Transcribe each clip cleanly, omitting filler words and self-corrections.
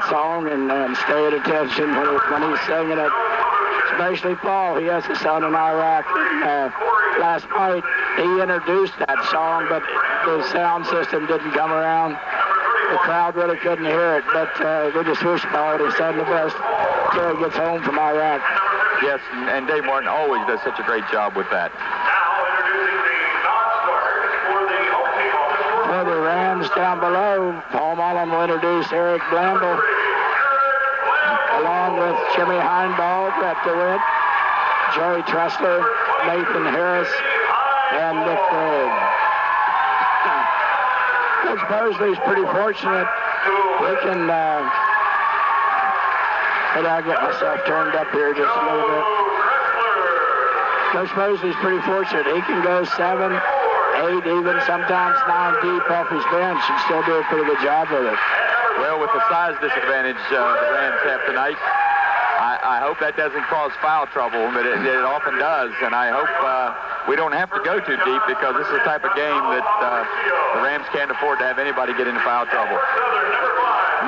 song and stay at attention when he's singing it. Especially Paul. He has a son in Iraq. Last night he introduced that song, but the sound system didn't come around. The crowd really couldn't hear it, but we just wish Paul his son the best until he gets home from Iraq. Yes, and Dave Martin always does such a great job with that. For the Rams down below, Paul Mullen will introduce Eric Blamble, along with Jimmy Heinball, Brett DeWitt, Joey Tressler, Nathan Harris, and Nick Gregg. Coach Mosley's pretty fortunate. He can, I'll get myself turned up here just a little bit. Coach Mosley's pretty fortunate. He can go 7, 8, even sometimes 9 deep off his bench and still do a pretty good job with it. Well, with the size disadvantage the Rams have tonight, I hope that doesn't cause foul trouble, but it often does, and I hope we don't have to go too deep because this is the type of game that the Rams can't afford to have anybody get into foul trouble.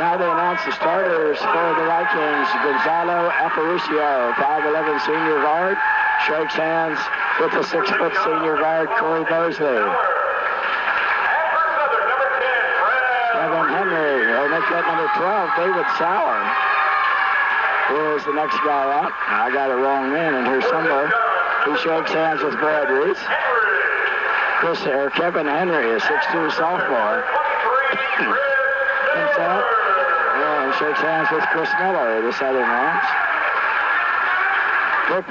Now they announce the starters for the Vikings. Gonzalo Aparicio, 5'11" senior guard, shakes hands with the 6-foot senior guard, Corey Mosley. Kevin Henry, or make that number 12, David Sauer. Here's the next guy out. I got a wrong man in here somewhere. He shakes hands with Brad Reese. Kevin Henry, a 6'2" sophomore. Comes out. And shakes hands with Chris Miller, the Southern Rams.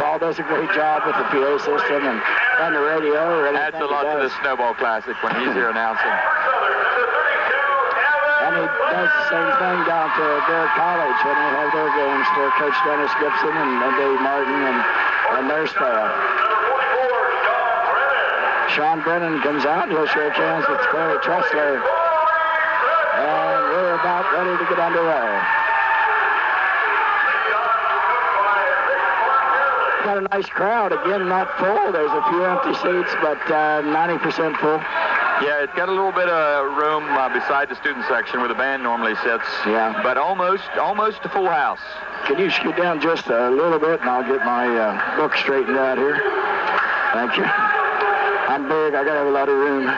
Paul does a great job with the PA system and the radio. Adds a lot to the Snowball Classic when he's here announcing. And he does the same thing down to Bear College when they have their games for Coach Dennis Gibson and Dave Martin and their staff. Sean Brennan comes out. He'll shake hands with Corey Tressler. And we're about ready to get underway. Got a nice crowd. Again, not full. There's a few empty seats, but 90% full. Yeah, it's got a little bit of room beside the student section where the band normally sits. Yeah. But almost a full house. Can you scoot down just a little bit and I'll get my book straightened out here? Thank you. I'm big. I got to have a lot of room.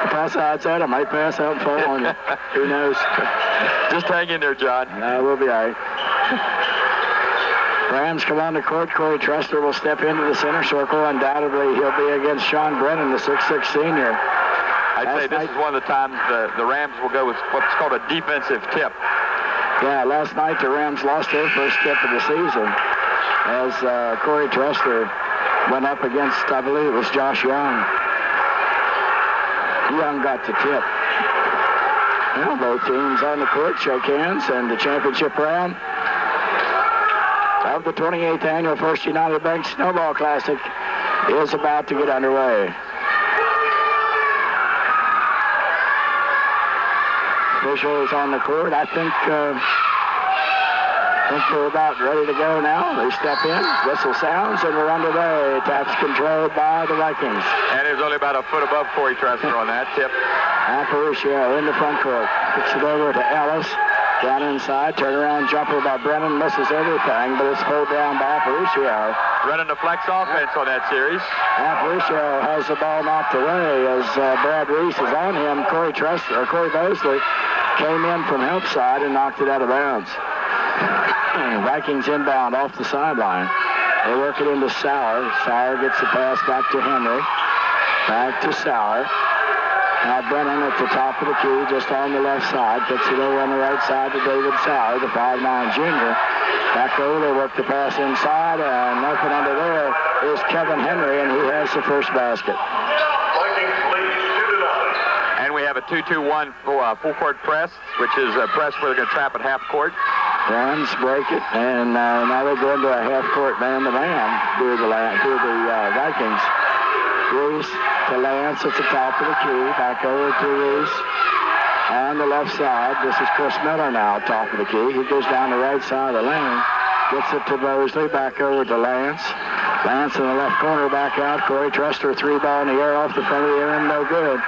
Pass outside, I might pass out and fall on you. Who knows? Just hang in there, John. We'll be all right. Rams come on the court. Corey Tressler will step into the center circle. Undoubtedly, he'll be against Sean Brennan, the 6'6" senior. I'd say this is one of the times the Rams will go with what's called a defensive tip. Yeah, last night the Rams lost their first tip of the season as Corey Tressler went up against, I believe it was Josh Young. Young got the tip. Well, both teams on the court shake hands, and the championship round of the 28th annual First United Bank Snowball Classic is about to get underway. Officials on the court. I think we're about ready to go now. They step in, whistle sounds, and we're underway. Taps controlled by the Vikings. And it was only about a foot above Corey Tressler on that tip. Aparicio in the front court. Kicks it over to Ellis. Down inside, turnaround jumper by Brennan, misses everything, but it's pulled down by Aparicio. Running the flex offense on that series. Aparicio has the ball knocked away as Brad Reese is on him. Corey Mosley came in from help side and knocked it out of bounds. Vikings inbound off the sideline. They work it into Sauer. Sauer gets the pass back to Henry. Back to Sauer. Now Brennan at the top of the key, just on the left side. Puts it over on the right side to David Sauer, the 5'9" junior. Back over, they work the pass inside, and nothing under there is Kevin Henry, and he has the first basket. And we have a 2-2-1 full court press, which is a press where they're going to trap at half court. Rams break it, and now they go into a half-court man-to-man through the Vikings. Reese to Lance at the top of the key. Back over to Reese on the left side. This is Chris Miller now, top of the key. He goes down the right side of the lane. Gets it to Mosley. Back over to Lance. Lance in the left corner, back out. Corey Tressler, 3-ball in the air off the front of the rim, no good.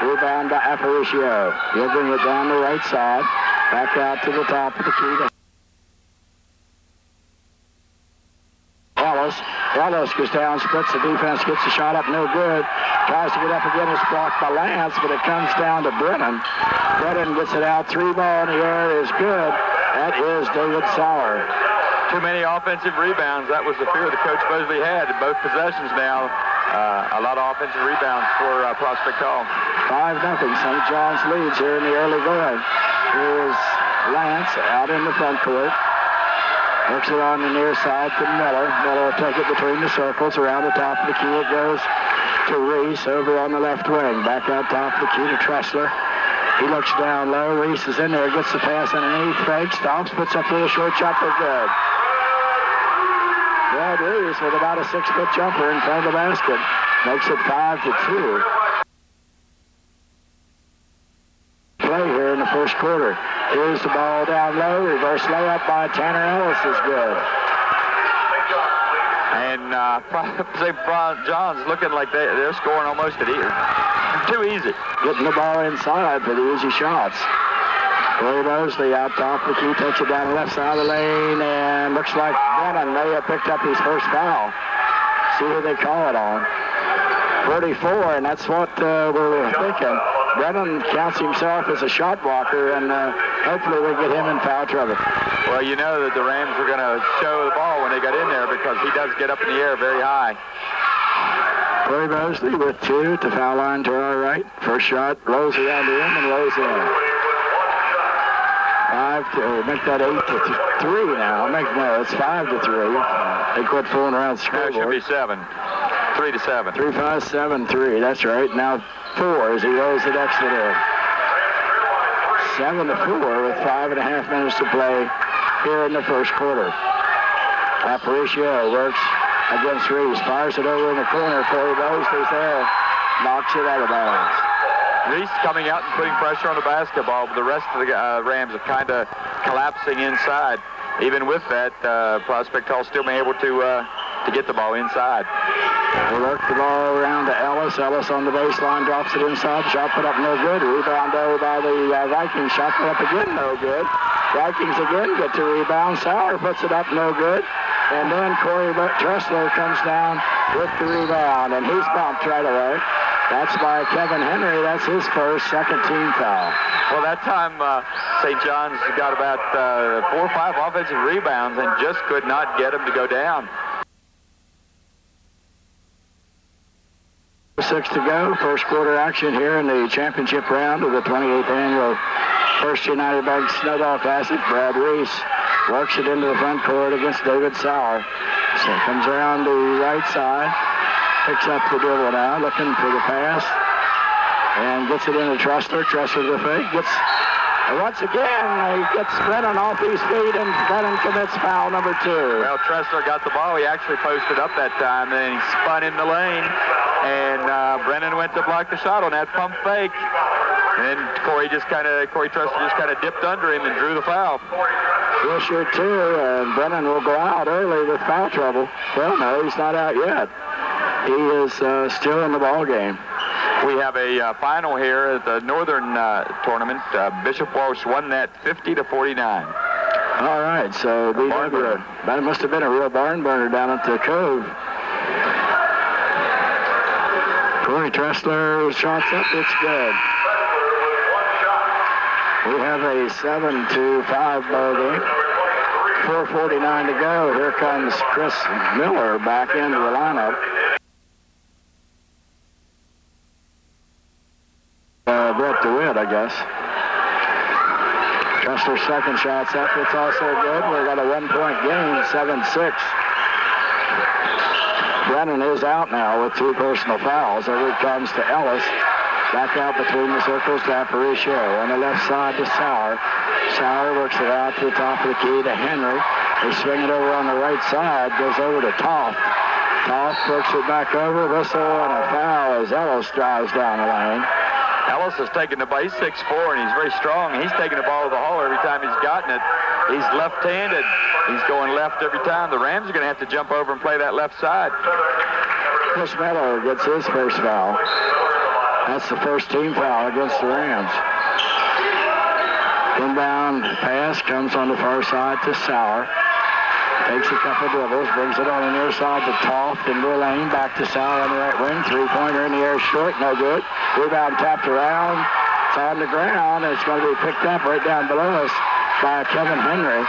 Rebound by Aparicio. He'll bring it down the right side. Back out to the top of the key. Ellis goes down, splits the defense, gets the shot up, no good. Tries to get up again, it's blocked by Lance, but it comes down to Brennan. Brennan gets it out, 3-ball in the air is good. That is David Sauer. Too many offensive rebounds. That was the fear that Coach Mosley had in both possessions now. A lot of offensive rebounds for Prospect Hall. 5-0. St. John's leads here in the early going. Here's Lance out in the front court. Works it on the near side to Miller. Miller will take it between the circles. Around the top of the key it goes to Reese over on the left wing. Back out top of the key to Tressler. He looks down low. Reese is in there. Gets the pass underneath. Fake. Stops. Puts up a little short shot for good. Brad Reese with about a 6-foot jumper in front of the basket. Makes it 5-2. Play here in the first quarter. Here's the ball down low. Reverse layup by Tanner Ellis is good. And St. John's looking like they're scoring almost at either. Too easy. Getting the ball inside for the easy shots. Corey Mosley out top of the key, takes it down the left side of the lane, and looks like Brennan may have picked up his first foul. See who they call it on. 34, and that's what we're thinking. Brennan counts himself as a shot blocker, and hopefully we get him in foul trouble. Well, you know that the Rams were going to show the ball when they got in there because he does get up in the air very high. Corey Mosley with 2 to foul line to our right. First shot rolls around the rim and rolls in. 5-2. Make that 8-3 now. It's 5-3. They quit fooling around the scoreboard. No, it should be 7. 3-7. 3-5-7-3. That's right. Now 4 as he rolls the extra in. 7-4 with 5.5 minutes to play here in the first quarter. Aparicio works against Reese. Fires it over in the corner. Corey Mosley's there. Knocks it out of bounds. Reese coming out and putting pressure on the basketball, but the rest of the Rams are kind of collapsing inside. Even with that, Prospect Hall still being able to get the ball inside. They work the ball around to Ellis. Ellis on the baseline, drops it inside. Shot put up no good. Rebound over by the Vikings. Shot put up again, no good. Vikings again get to rebound. Sauer puts it up, no good. And then Corey Tressler comes down with the rebound, and he's bumped right away. That's by Kevin Henry. That's his first second-team foul. Well, that time St. John's got about 4 or 5 offensive rebounds and just could not get him to go down. 6 to go. First quarter action here in the championship round of the 28th annual First United Bank Snowball Classic. Brad Reese works it into the front court against David Sauer. So comes around the right side. Picks up the dribble now, looking for the pass. And gets it into Tressler. Tressler to the fake. Once again, he gets Brennan off his feet, and Brennan commits foul number 2. Well, Tressler got the ball. He actually posted up that time, and then he spun in the lane. And Brennan went to block the shot on that pump fake. And Corey Tressler just kind of dipped under him and drew the foul. We'll shoot 2, and Brennan will go out early with foul trouble. Well, no, he's not out yet. He is still in the ball game. We have a final here at the Northern tournament. Bishop Walsh won that 50-49. All right, so that must have been a real barn burner down at the Cove. Corey Tressler shots up. It's good. We have a 7-5 ball game. 4:49 to go. Here comes Chris Miller back into the lineup. Brett DeWitt, I guess. Tressler's second shot's up. It's also good. We've got a 1-point game, 7-6. Brennan is out now with 2 personal fouls. Over it comes to Ellis. Back out between the circles to Aparicio. On the left side to Sauer. Sauer works it out to the top of the key to Henry. They swing it over on the right side. Goes over to Toft. Toft works it back over. Whistle and a foul as Ellis drives down the lane. Ellis has taken the ball. He's 6'4", and he's very strong. He's taking the ball to the hole every time he's gotten it. He's left-handed. He's going left every time. The Rams are going to have to jump over and play that left side. Chris Miller gets his first foul. That's the first team foul against the Rams. Inbound pass comes on the far side to Sauer. Takes a couple dribbles, brings it on the near side to Toft and Lane. Back to Sauer on the right wing. Three-pointer in the air short, no good. Rebound tapped around. It's on the ground, and it's going to be picked up right down below us by Kevin Henry.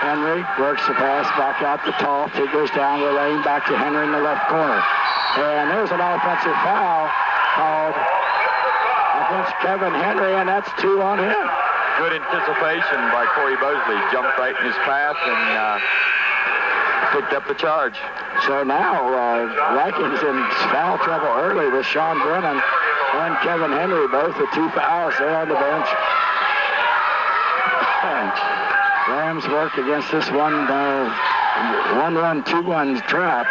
Henry works the pass back out to Toft. He goes down the lane, back to Henry in the left corner. And there's an offensive foul called against Kevin Henry, and that's 2 on him. Good anticipation by Corey Bosley. Jumped right in his path and picked up the charge. So now Vikings in foul trouble early with Sean Brennan and Kevin Henry, both with 2 fouls there on the bench. Rams work against this 1-1, 2-1 trap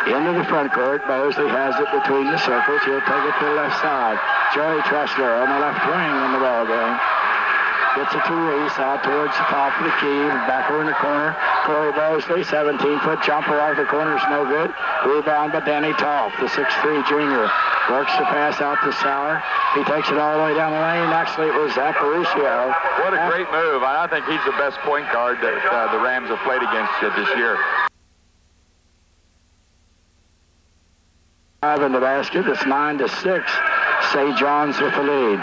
into the front court. Bosley has it between the circles. He'll take it to the left side. Joey Tressler on the left wing in the ball game. Gets it to Reese out towards the top of the key. Back over in the corner. Corey Bosley, 17-foot jumper out of the corner is no good. Rebound by Danny Toft, the 6'3 junior. Works the pass out to Sauer. He takes it all the way down the lane. Actually, it was Aparicio. What a great move. I think he's the best point guard that the Rams have played against this year. In the basket, it's 9-6. St. John's with the lead.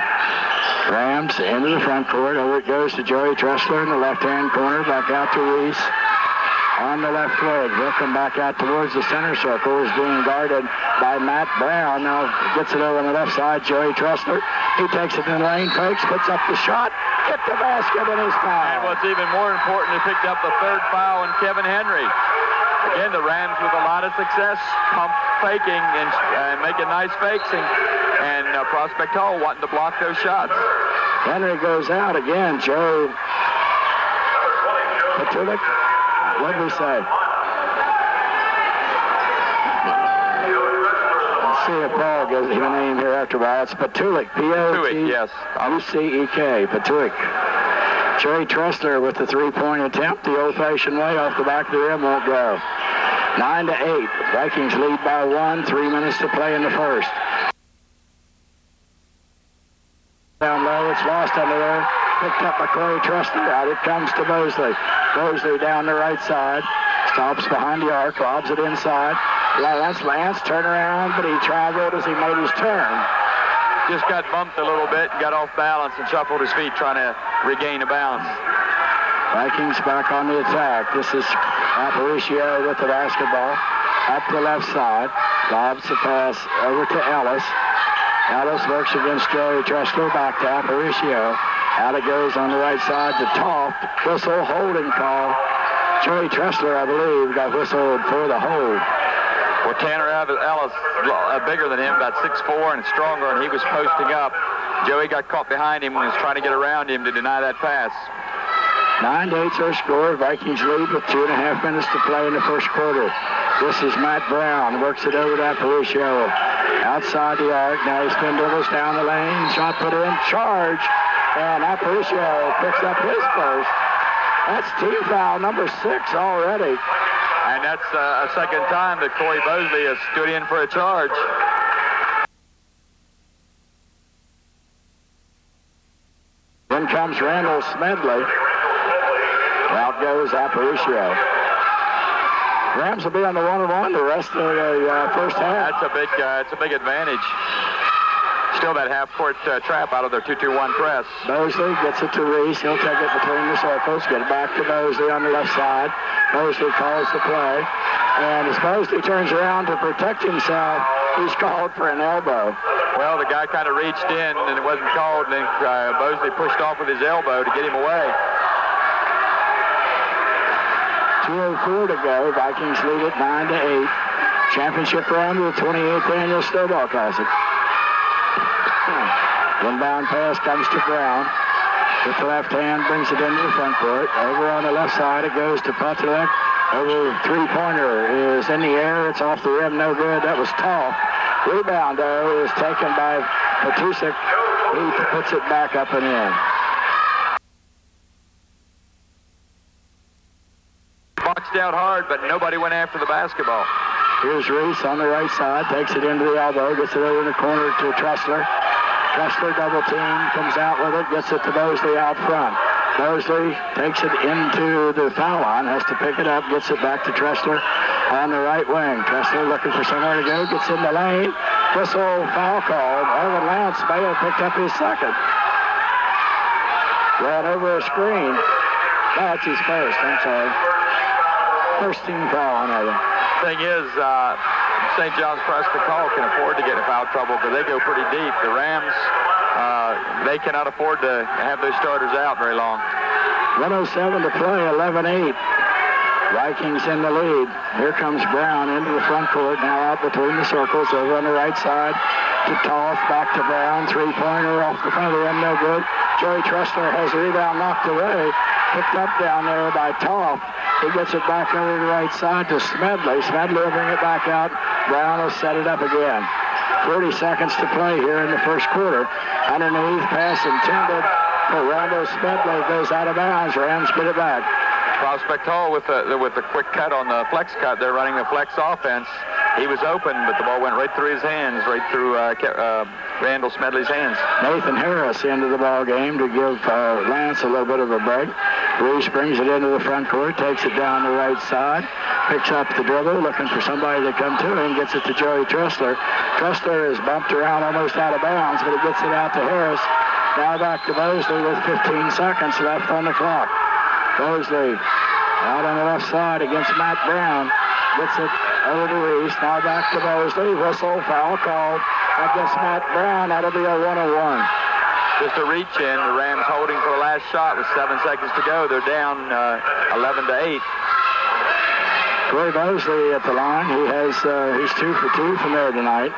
Rams into the front court. Over it goes to Joey Tressler in the left-hand corner. Back out to Reese on the left leg. He'll come back out towards the center circle. Is being guarded by Matt Brown. Now gets it over on the left side. Joey Tressler. He takes it in the lane. Fakes. Puts up the shot. Hit the basket in his foul. And what's even more important, he picked up the 3rd foul on Kevin Henry. Again, the Rams with a lot of success, pump faking and making nice fakes, and Prospect Hall wanting to block those shots. Henry goes out again. Joe Patulik, what did we say? Let's see if Paul gives him a name here after a while. It's Patulik, P-O-T-U-C-E-K, yes. Patulik. Joey Tressler with the 3-point attempt, the old-fashioned way off the back of the rim, won't go. 9-8. Vikings lead by 1. 3 minutes to play in the first. Down low, it's lost under there. Picked up by Corey Tressler. Out it comes to Bosley. Bosley down the right side. Stops behind the arc, lobs it inside. Lance turn around, but he traveled as he made his turn. Just got bumped a little bit, got off balance, and shuffled his feet trying to regain a balance. Vikings back on the attack. This is Aparicio with the basketball. Up the left side. Lobs the pass over to Ellis. Ellis works against Joey Tressler. Back to Aparicio. Out it goes on the right side to Toft. Whistle, holding call. Joey Tressler, I believe, got whistled for the hold. Well, Tanner Ellis, bigger than him, about 6'4", and stronger, and he was posting up. Joey got caught behind him and was trying to get around him to deny that pass. 9-8 our score. Vikings lead with 2.5 minutes to play in the first quarter. This is Matt Brown. Works it over to Aparicio. Outside the arc. Now he spin dribbles down the lane. Shot put in. Charge. And Aparicio picks up his first. That's team foul number 6 already. And that's a second time that Corey Bosley has stood in for a charge. Then comes Randall Smedley. Out goes Aparicio. Rams will be on the 1-on-1 the rest of the first half. That's a big advantage. Still that half-court trap out of their 2-2-1 press. Bosley gets it to Reese. He'll take it between the circles. Get it back to Bosley on the left side. Bosley calls the play. And as Bosley turns around to protect himself, he's called for an elbow. Well, the guy kind of reached in, and it wasn't called, and then Bosley pushed off with his elbow to get him away. 2:04 to go. Vikings lead it 9-8. Championship round of the 28th annual Snowball Classic. Inbound pass comes to Brown. With the left hand, brings it into the front court. Over on the left side, it goes to Patulik. Over three-pointer is in the air. It's off the rim, no good. That was Toff. Rebound, though, is taken by Patulik. He puts it back up and in. Boxed out hard, but nobody went after the basketball. Here's Reese on the right side. Takes it into the elbow. Gets it over in the corner to Tressler. Tressler double team, comes out with it, gets it to Mosley out front. Mosley takes it into the foul line, has to pick it up, gets it back to Tressler on the right wing. Tressler looking for somewhere to go, gets in the lane. Whistle, foul called. Evan Lance may have picked up his second. Ran over a screen. That's his first, I'm sorry. First team foul on Evan. Thing is, St. John's Prescott Hall can afford to get in foul trouble because they go pretty deep. The Rams, they cannot afford to have those starters out very long. 1:07 to play, 11-8. Vikings in the lead. Here comes Brown into the front court, now out between the circles, over on the right side to Toth, back to Brown, three-pointer off the front of the end, no good. Joey Tressler has the rebound knocked away, picked up down there by Toth. He gets it back over the right side to Smedley. Smedley will bring it back out. Brown will set it up again. 40 seconds to play here in the first quarter. Underneath, pass intended for Randall Smedley, goes out of bounds. Rams get it back. Prospect Hall with the quick cut on the flex cut. They're running the flex offense. He was open, but the ball went right through his hands, right through Randall Smedley's hands. Nathan Harris into the ball game to give Lance a little bit of a break. Reese brings it into the front court, takes it down the right side, picks up the dribble, looking for somebody to come to him, gets it to Joey Tressler. Tressler is bumped around almost out of bounds, but he gets it out to Harris. Now back to Mosley with 15 seconds left on the clock. Mosley out on the left side against Matt Brown. Gets it over to Reese. Now back to Mosley. Whistle, foul called against Matt Brown. That'll be a 1-on-1. Just a reach in. The Rams holding for the last shot with 7 seconds to go. They're down 11-8. Corey Mosley at the line. He's 2 for 2 from there tonight.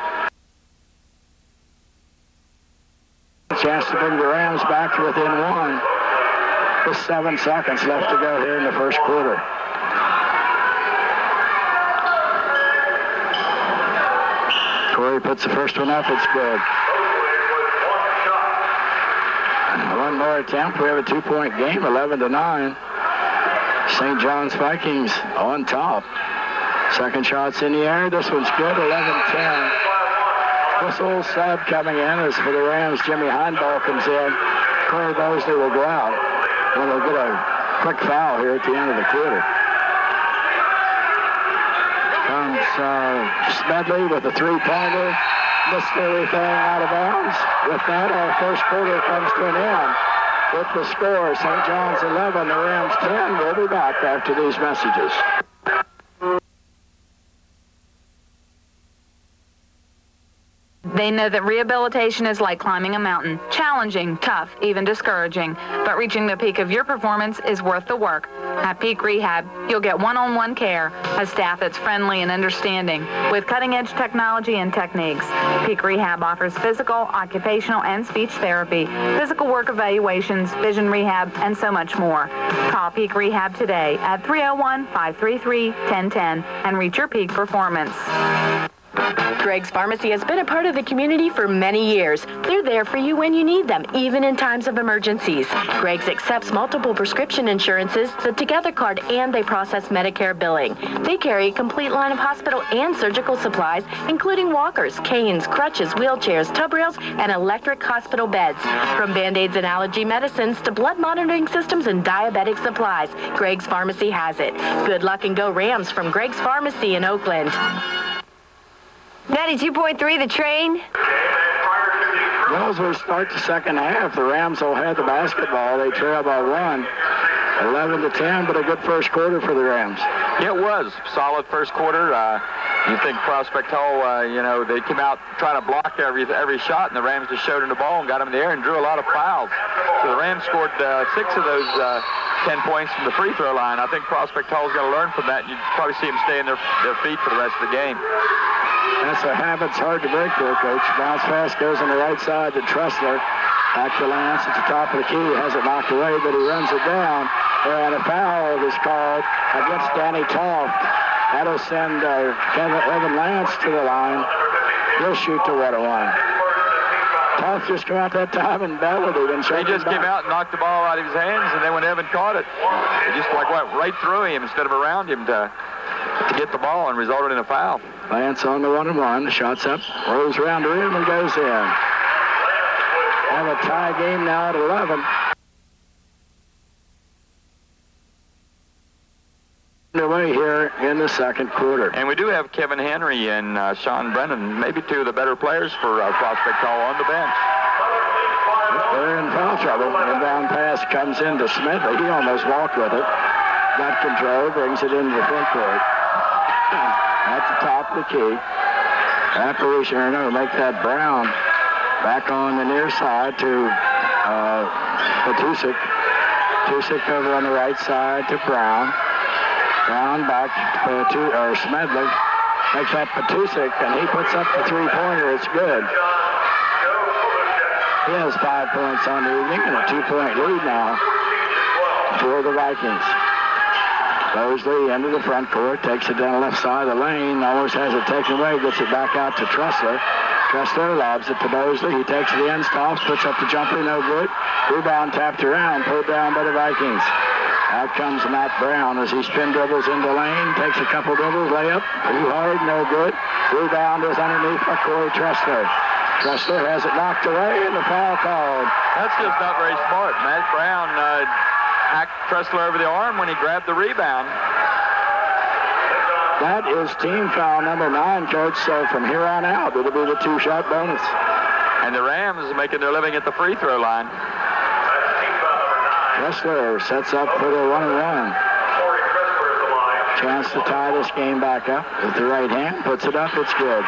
Chance to bring the Rams back to within one. With 7 seconds left to go here in the first quarter. Corey puts the first one up. It's good. One more attempt. We have a 2-point game, 11-9. St. John's Vikings on top. Second shot's in the air. This one's good, 11-10. Whistle sub coming in as for the Rams. Jimmy Heinball comes in. Corey Mosley will go out. And they'll get a quick foul here at the end of the quarter. Comes Smedley with a three-pointer. Missed everything out of bounds. With that, our first quarter comes to an end. With the score, St. John's 11, the Rams 10. We'll be back after these messages. They know that rehabilitation is like climbing a mountain. Challenging, tough, even discouraging. But reaching the peak of your performance is worth the work. At Peak Rehab, you'll get one-on-one care, a staff that's friendly and understanding, with cutting-edge technology and techniques. Peak Rehab offers physical, occupational, and speech therapy, physical work evaluations, vision rehab, and so much more. Call Peak Rehab today at 301-533-1010 and reach your peak performance. Greg's Pharmacy has been a part of the community for many years. They're there for you when you need them, even in times of emergencies. Greg's accepts multiple prescription insurances, the Together card, and they process Medicare billing. They carry a complete line of hospital and surgical supplies, including walkers, canes, crutches, wheelchairs, tub rails, and electric hospital beds. From Band-Aids and allergy medicines to blood monitoring systems and diabetic supplies, Greg's Pharmacy has it. Good luck and go Rams from Greg's Pharmacy in Oakland. 92.3, The Train. Well, as we start the second half, the Rams will have the basketball. They trail by 1, 11-10, but a good first quarter for the Rams. Yeah, it was. Solid first quarter. You think Prospect Hall, they came out trying to block every shot, and the Rams just showed them the ball and got them in the air and drew a lot of fouls. So the Rams scored 6 of those 10 points from the free throw line. I think Prospect Hall's got to learn from that. You'd probably see them stay in their feet for the rest of the game. That's a habit's hard to break there, Coach. Bounce pass goes on the right side to Tressler. Back to Lance at the top of the key. Has it knocked away, but he runs it down. And a foul is called against Danny Toft. That'll send Evan Lance to the line. He'll shoot to 1-1. Toft just came out that time and belted it. And he just came out and knocked the ball out of his hands, and then when Evan caught it, it just went right through him instead of around him to get the ball, and resulted in a foul. Lance on the 1-1. The shot's up, rolls around the rim and goes in. have a tie game now at 11. Underway here in the second quarter. And we do have Kevin Henry and Sean Brennan, maybe two of the better players for Prospect Hall on the bench. They're in foul trouble. Inbound pass comes into Smith. He almost walked with it. Got control, brings it into the front court. At the top of the key. Apparition, make that Brown back on the near side to Patusik. Patusik over on the right side to Brown. Brown back to Smedley. Makes that Patusik, and he puts up the three-pointer. It's good. He has 5 points on the evening and a 2-point lead now for the Vikings. Mosley into the front court, takes it down the left side of the lane, almost has it taken away, gets it back out to Tressler. Tressler lobs it to Mosley. He takes the end, stops, puts up the jumper, no good. Rebound tapped around, pulled down by the Vikings. Out comes Matt Brown as he spin dribbles into the lane, takes a couple dribbles, layup, too hard, no good. Rebound is underneath by Corey Tressler. Tressler has it knocked away and the foul called. That's just not very smart. Matt Brown hacked Tressler over the arm when he grabbed the rebound. That is team foul number 9, Coach, so from here on out, it'll be the 2-shot bonus. And the Rams making their living at the free throw line. Tressler sets up for the 1-and-1. Chance to tie this game back up with the right hand, puts it up, it's good.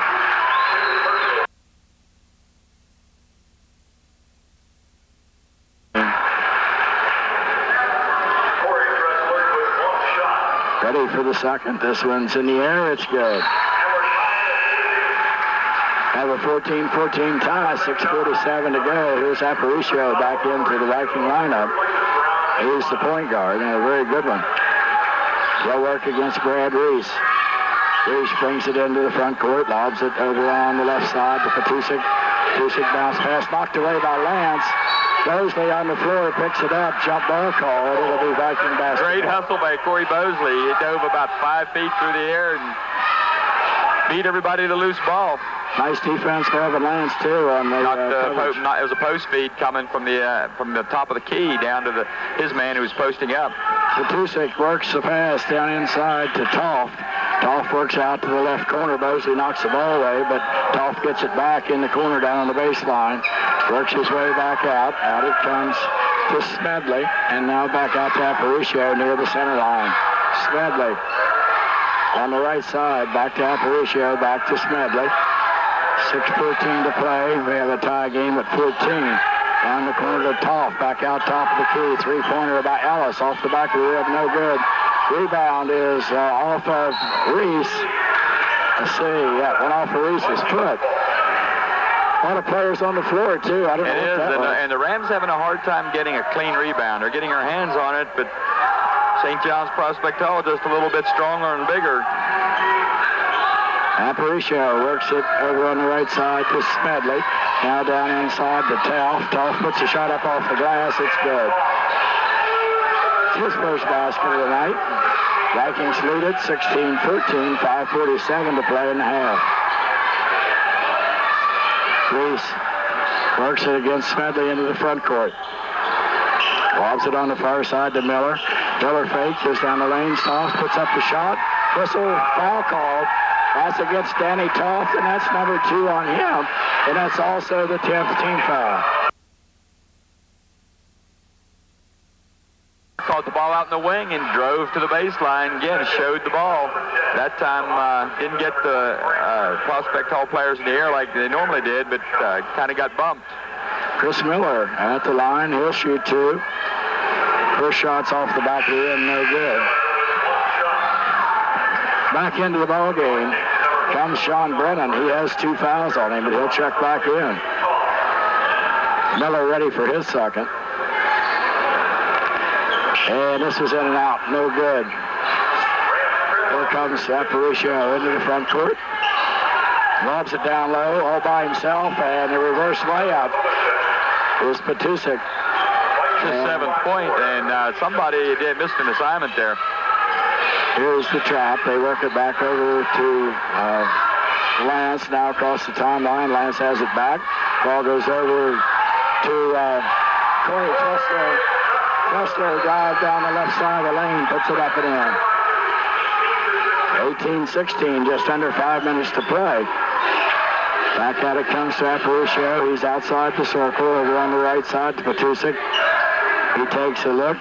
Ready for the second. This one's in the air. It's good. Have a 14-14 tie. 6:47 to go. Here's Aparicio back into the Viking lineup. He's the point guard, and a very good one. Well work against Brad Reese. Reese brings it into the front court, lobs it over on the left side to Patusik. Patusik bounce pass, knocked away by Lance. Bosley on the floor, picks it up, jump ball called. It'll be Viking basketball. Great hustle by Corey Bosley. He dove about 5 feet through the air and beat everybody to loose ball. Nice defense for Evan Lance, too, on the it was a post feed coming from the top of the key down to his man who was posting up. Patusik works the pass down inside to Toft. Toft works out to the left corner. Bosley knocks the ball away, but Toft gets it back in the corner down on the baseline. Works his way back out. Out it comes to Smedley, and now back out to Aparicio near the center line. Smedley on the right side, back to Aparicio, back to Smedley. 6:14 to play. We have a tie game at 14. Down the corner to Toft, back out top of the key. Three-pointer by Ellis, off the back of the rim, no good. Rebound is off of Reese. Let's see, yeah, went off of Reese's foot. A lot of players on the floor, too. I don't know what that was. And the Rams having a hard time getting a clean rebound. They're getting their hands on it, but St. John's Prospect Hall just a little bit stronger and bigger. Aparicio works it over on the right side to Smedley. Now down inside to Toft. Toft puts a shot up off the glass. It's good. It's his first basket of the night. Vikings lead it 16-14, 5:47 to play in the half. Reese works it against Smedley into the front court. Lobs it on the far side to Miller. Miller fakes, goes down the lane. Toft puts up the shot. Whistle, foul called. That's against Danny Toft, and that's number 2 on him. And that's also the 10th team foul. Caught the ball out in the wing and drove to the baseline. Again, showed the ball. That time didn't get the Prospect Hall players in the air like they normally did, but kind of got bumped. Chris Miller at the line. He'll shoot 2. First shot's off the back of the rim, no good. Back into the ball game comes Sean Brennan. He has 2 fouls on him, but he'll check back in. Miller ready for his second. And this was in and out, no good. Here comes Aparicio into the front court. Lobs it down low, all by himself, and the reverse layup is Patusik. His 7th point, and somebody did missed an assignment there. Here's the trap. They work it back over to Lance, now across the timeline. Lance has it back. Ball goes over to Corey Tressler. Tressler drive down the left side of the lane, puts it up and in. 18-16, just under 5 minutes to play. Back at it comes to Aparicio. He's outside the circle over on the right side to Patusik. He takes a look.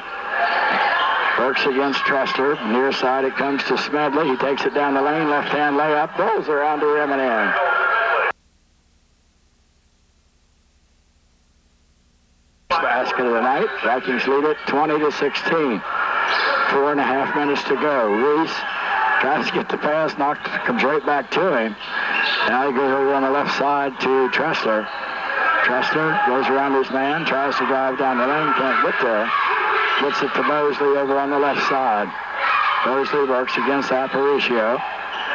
Works against Tressler. Near side it comes to Smedley. He takes it down the lane. Left-hand layup. Rolls around to rim and in. Basket of the night. Vikings lead it 20-16. 4.5 minutes to go. Reese tries to get the pass. Comes right back to him. Now he goes over on the left side to Tressler. Tressler goes around his man. Tries to drive down the lane. Can't get there. Gets it to Mosley over on the left side. Mosley works against Aparicio.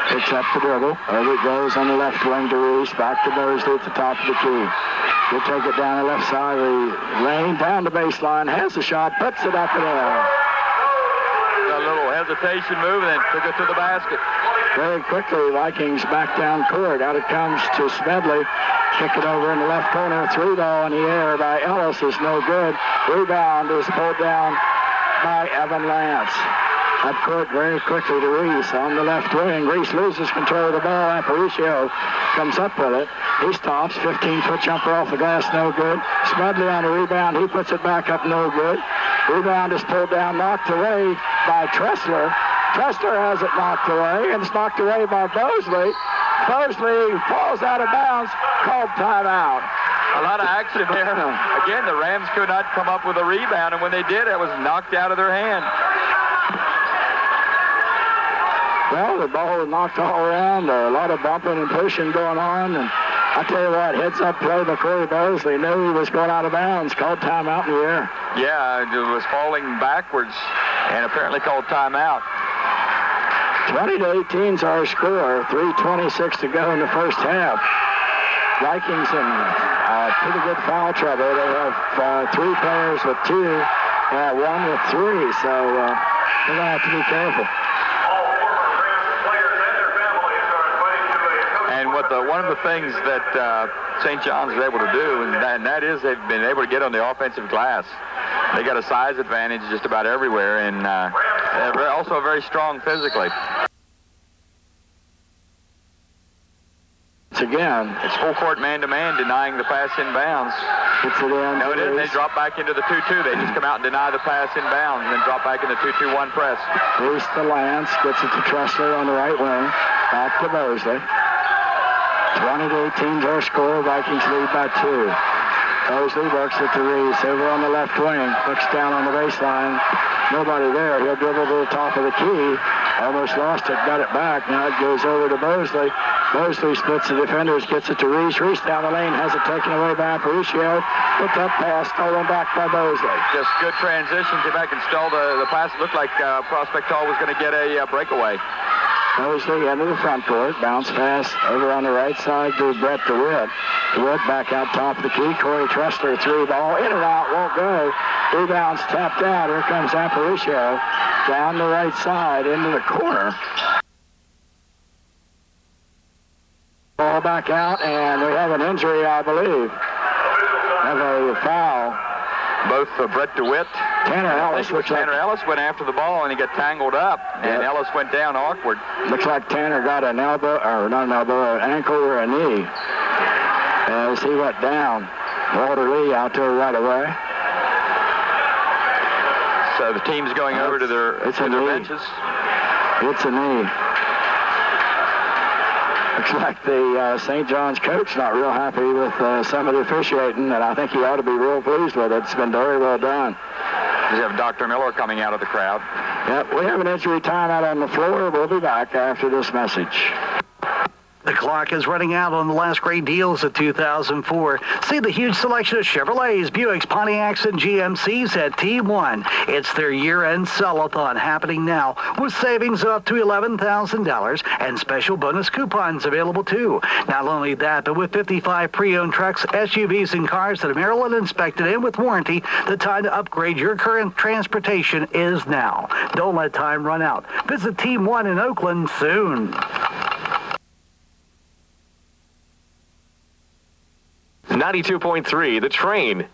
Picks up the dribble. Over it goes on the left wing to Reese. Back to Mosley at the top of the key. He'll take it down the left side of the lane. Down the baseline. Has the shot. Puts it up and in. A little hesitation move and then took it to the basket. Very quickly, Vikings back down court. Out it comes to Smedley. Kick it over in the left corner. 3-ball in the air by Ellis is no good. Rebound is pulled down by Evan Lance. Up court very quickly to Reese on the left wing. Reese loses control of the ball. Aparicio comes up with it. He stops. 15-foot jumper off the glass, no good. Smedley on the rebound. He puts it back up, no good. Rebound is pulled down, knocked away by Tressler. Tressler has it knocked away, and it's knocked away by Mosley. Mosley falls out of bounds, called timeout. A lot of action there. Again, the Rams could not come up with a rebound, and when they did, it was knocked out of their hand. Well, the ball was knocked all around. A lot of bumping and pushing going on, and I tell you what, heads-up play by Corey Mosley. Knew he was going out of bounds. Called timeout in the air. Yeah, it was falling backwards and apparently called timeout. 20-18 is our score. 3:26 to go in the first half. Vikings in pretty good foul trouble. They have 3 players with 2, 1 with 3, so they're going to have to be careful. And one of the things that St. John's is able to do, and that is they've been able to get on the offensive glass. They got a size advantage just about everywhere, and they're also very strong physically. Again, it's full court man-to-man denying the pass inbounds. Gets it in. No, it isn't. They drop back into the 2-2. They just come out and deny the pass inbounds and then drop back in the 2-2-1 press. Reese to Lance, gets it to Tressler on the right wing. Back to Mosley. 20-18 is our score. Vikings lead by 2. Mosley works it to Reese over on the left wing. Looks down on the baseline. Nobody there. He'll dribble to the top of the key. Almost lost it. Got it back. Now it goes over to Mosley. Mosley splits the defenders. Gets it to Reese. Reese down the lane. Has it taken away by Aparicio. Put that pass. Stolen back by Mosley. Just good transition. Came back and stole the pass. It looked like Prospect Hall was going to get a breakaway. Mosley into the front court. Bounce pass over on the right side to Brett DeWitt. DeWitt back out top of the key. Corey Tressler 3-ball. In and out. Won't go. Rebounds tapped out. Here comes Aparicio. Down the right side into the corner. Ball back out, and we have an injury, I believe. Have a foul. Both Brett DeWitt. Tanner Ellis. Tanner Ellis went after the ball, and he got tangled up, and Ellis went down awkward. Looks like Tanner got an elbow, or not an elbow, an ankle or a knee. As he went down. Walter Lee out there right away. So the team's going over to their benches. It's a knee. Looks like the St. John's coach not real happy with some of the officiating, and I think he ought to be real pleased with it. It's been very well done. We have Dr. Miller coming out of the crowd. Yep, we have an injury timeout on the floor. We'll be back after this message. The clock is running out on the last great deals of 2004. See the huge selection of Chevrolets, Buicks, Pontiacs, and GMCs at Team 1. It's their year-end sell-a-thon happening now with savings up to $11,000 and special bonus coupons available too. Not only that, but with 55 pre-owned trucks, SUVs, and cars that are Maryland inspected and with warranty, the time to upgrade your current transportation is now. Don't let time run out. Visit Team 1 in Oakland soon. 92.3, The Train.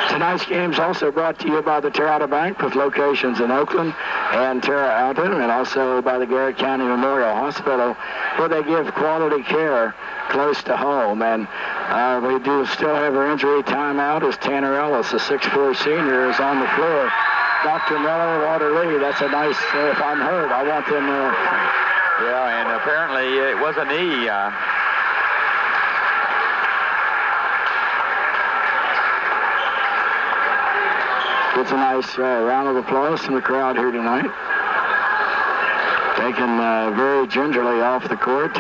Tonight's game is also brought to you by the Terre Haute Bank with locations in Oakland and Terre Haute, and also by the Garrett County Memorial Hospital, where they give quality care close to home. And we do still have our injury timeout as Tanner Ellis, a 6'4 senior, is on the floor. Dr. Miller, Waterloo, that's a nice, if I'm hurt, I want them there. Yeah, and apparently it was a knee. It's a nice round of applause from the crowd here tonight. Taken very gingerly off the court.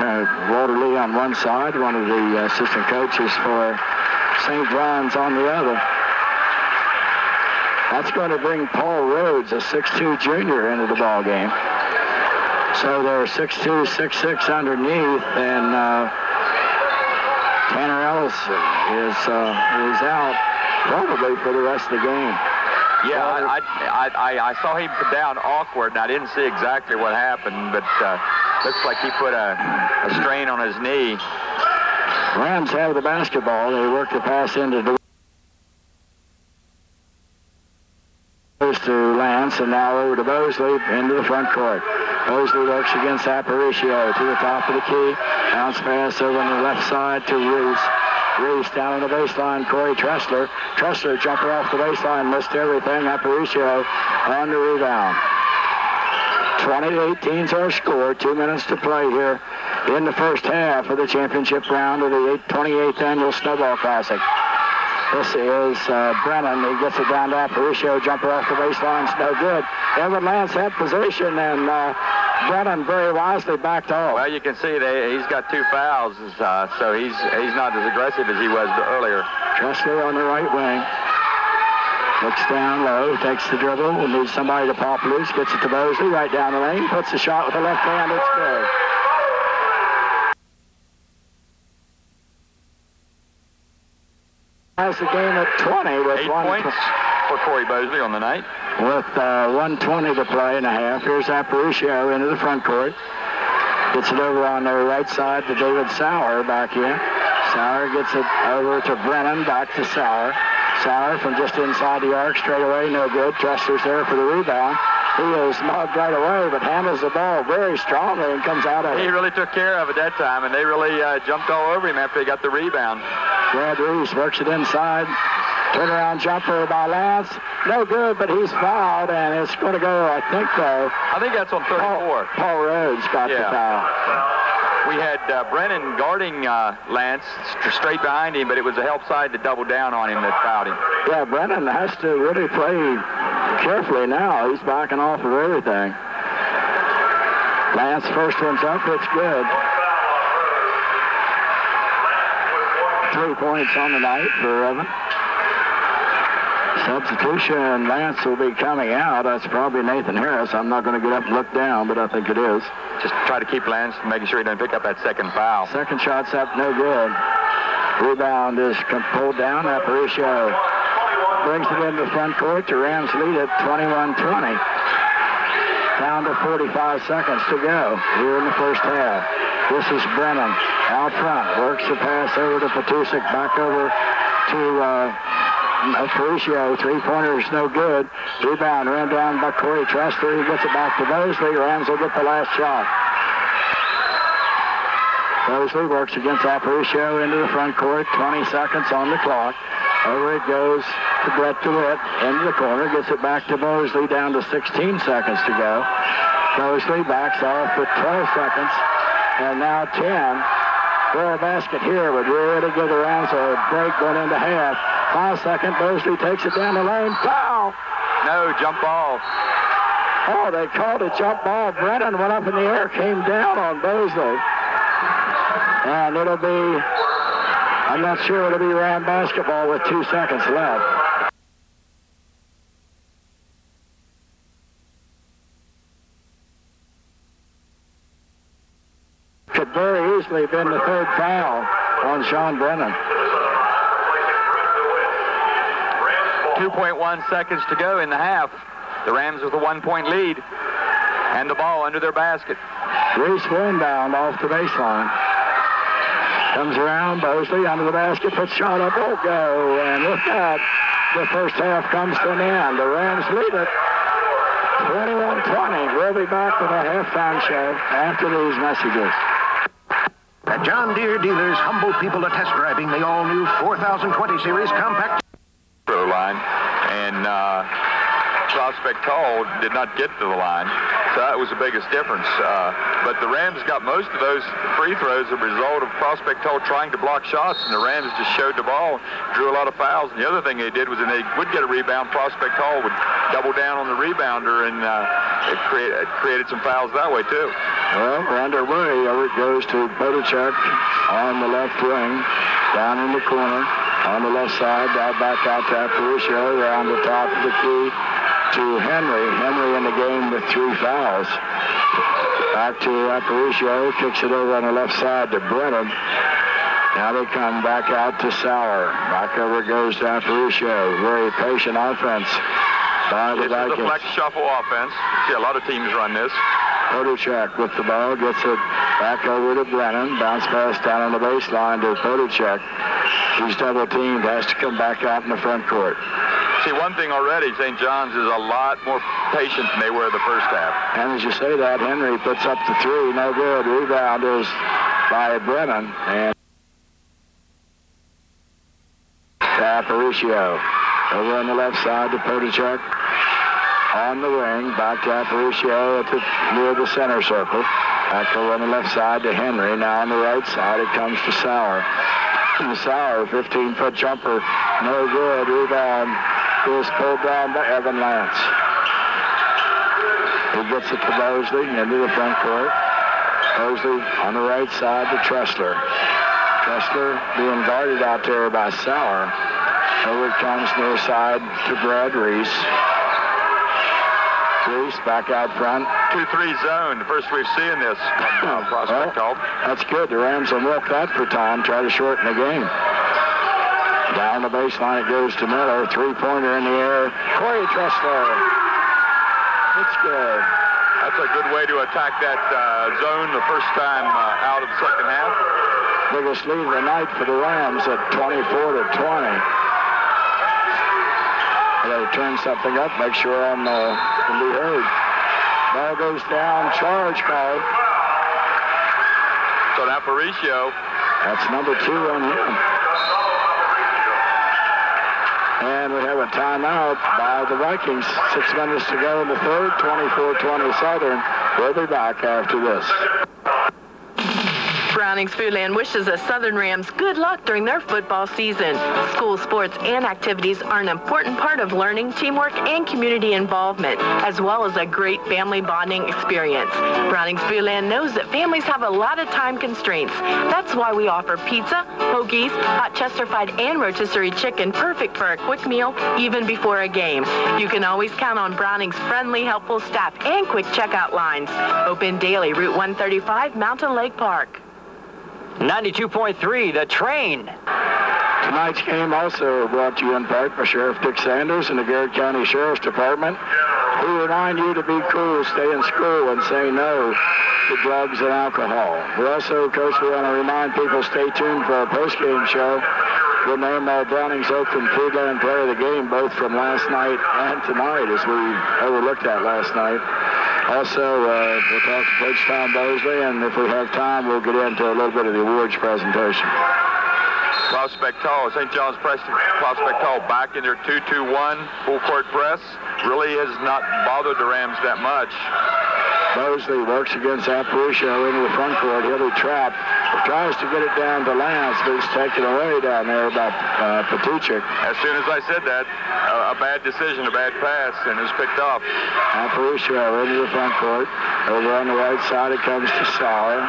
Walter Lee on one side, one of the assistant coaches for St. John's on the other. That's going to bring Paul Rhodes, a 6'2 junior, into the ball game. So they're 6'2", 6'6 underneath, and Tanner Ellis is out probably for the rest of the game. Yeah, I saw him come down awkward, and I didn't see exactly what happened, but looks like he put a strain on his knee. Rams have the basketball. They work the pass into the to Lance, and now over to Mosley into the front court. Mosley works against Aparicio to the top of the key. Bounce pass over on the left side to Reese. Reese down on the baseline, Corey Tressler. Tressler jumper off the baseline, missed everything. Aparicio on the rebound. 20-18's our score. 2 minutes to play here in the first half of the championship round of the 28th annual Snowball Classic. This is Brennan. He gets it down to Aparicio. Jumper off the baseline. It's no good. Evan Lance had possession, and Brennan very wisely backed off. Well, you can see that he's got 2 fouls, so he's not as aggressive as he was earlier. Tressler on the right wing. Looks down low, takes the dribble, needs somebody to pop loose, gets it to Mosley, right down the lane, puts the shot with the left hand, it's good. Has the game at 20 with 8 points for Corey Mosley on the night. With 1:20 to play and a half. Here's Aparicio into the front court. Gets it over on the right side to David Sauer back in. Sauer gets it over to Brennan, back to Sauer. Sauer from just inside the arc, straight away, no good. Tressler's there for the rebound. He is mugged right away, but handles the ball very strongly and comes out of it. He really took care of it that time, and they really jumped all over him after he got the rebound. Brad Reese works it inside. Turnaround jumper by Lance. No good, but he's fouled, and it's going to go, I think that's on 34. Paul Rhodes got the foul. We had Brennan guarding Lance straight behind him, but it was a help side to double down on him that fouled him. Yeah, Brennan has to really play carefully now. He's backing off of everything. Lance, first one's up. It's good. 3 points on the night for Evan. Substitution, Lance will be coming out. That's probably Nathan Harris. I'm not going to get up and look down, but I think it is. Just try to keep Lance, making sure he doesn't pick up that second foul. Second shot's up, no good. Rebound is pulled down. Aparicio brings it into the front court. The Rams lead at 21-20. Down to 45 seconds to go here in the first half. This is Brennan out front. Works the pass over to Patusik, back over to Aparicio. Three-pointers no good. Rebound ran down by Corey Tressler. He gets it back to Mosley. Rams will get the last shot. Mosley works against Aparicio into the front court. 20 seconds on the clock. Over it goes to Brett DeWitt into the corner. Gets it back to Mosley. Down to 16 seconds to go. Mosley backs off with 12 seconds. And now 10. For a basket here would really give the Rams a break going into half. 5 seconds. Mosley takes it down the lane. Foul! No, jump ball. Oh, they called a jump ball. Brennan went up in the air, came down on Mosley. And it'll be, I'm not sure it'll be Ram basketball with 2 seconds left. Could very easily have been the third foul on Sean Brennan. 2.1 seconds to go in the half. The Rams with a 1-point lead. And the ball under their basket. Reese inbound off the baseline. Comes around, Bosley under the basket, puts shot up, won't go. And with that, the first half comes to an end. The Rams lead it 21-20. We'll be back with a halftime show after these messages. At John Deere dealers, humble people are test driving the all-new 4020 series compact line, and Prospect Hall did not get to the line, so that was the biggest difference. But the Rams got most of those free throws as a result of Prospect Hall trying to block shots, and the Rams just showed the ball, drew a lot of fouls. And the other thing they did was when they would get a rebound, Prospect Hall would double down on the rebounder, and it created some fouls that way too. Well, we're underway. Over it goes to Bodachuk on the left wing, down in the corner. On the left side, back out to Aparicio, around the top of the key to Henry. Henry in the game with 3 fouls. Back to Aparicio, kicks it over on the left side to Brennan. Now they come back out to Sauer. Back over goes to Aparicio. Very patient offense by the Vikings. This is the flex shuffle offense. See, a lot of teams run this. Podacek with the ball, gets it back over to Brennan. Bounce pass down on the baseline to Podacek. He's double teamed, has to come back out in the front court. See, one thing already, St. John's is a lot more patient than they were the first half. And as you say that, Henry puts up the 3, no good. Rebound is by Brennan. And to Aparicio. Over on the left side to Podacek. On the wing, back to Aparicio near the center circle. Back over on the left side to Henry. Now on the right side, it comes to Sauer. Sauer, 15-foot jumper, no good. Rebound is pulled down by Evan Lance. He gets it to Bosley into the front court. Bosley on the right side to Tressler. Tressler being guarded out there by Sauer. Over it comes near side to Brad Reese. Reese back out front. 2-3 zone, the first we've seen this from Prospect Hall. That's good. The Rams will milk that for time, try to shorten the game. Down the baseline it goes to Miller. 3-pointer in the air. Corey Tressler. It's good. That's a good way to attack that zone the first time out of the second half. Biggest lead of the night for the Rams at 24-20. They turn something up, make sure I'm can be heard. Ball goes down, charge called. So Aparicio. That's number 2 on him. And we have a timeout by the Vikings. 6 minutes to go in the third, 24-20 Southern. We'll be back after this. Browningsville wishes the Southern Rams good luck during their football season. School sports and activities are an important part of learning, teamwork, and community involvement, as well as a great family bonding experience. Browningsville knows that families have a lot of time constraints. That's why we offer pizza, hoagies, hot Chester-fried and rotisserie chicken, perfect for a quick meal, even before a game. You can always count on Browning's friendly, helpful staff and quick checkout lines. Open daily, Route 135, Mountain Lake Park. 92.3, The Train. Tonight's game also brought to you in part by Sheriff Dick Sanders and the Garrett County Sheriff's Department, who remind you to be cool, stay in school, and say no to drugs and alcohol. We also, Coach, we want to remind people, stay tuned for our post-game show. We'll name our Brownings Oakland Foodland Player of the Game, both from last night and tonight, as we overlooked that last night. Also, we'll talk to Coach Tom Bosley, and if we have time, we'll get into a little bit of the awards presentation. Prospect Hall, St. John's Prospect Hall back in their 2-2-1 full court press. Really has not bothered the Rams that much. Bosley works against Aparicio into the front court. He'll be trapped. Tries to get it down to Lance, but he's taken away down there by Patuchik. As soon as I said that, a bad decision, a bad pass, and it was picked off. Aparicio into the front court. Over on the right side, it comes to Sauer.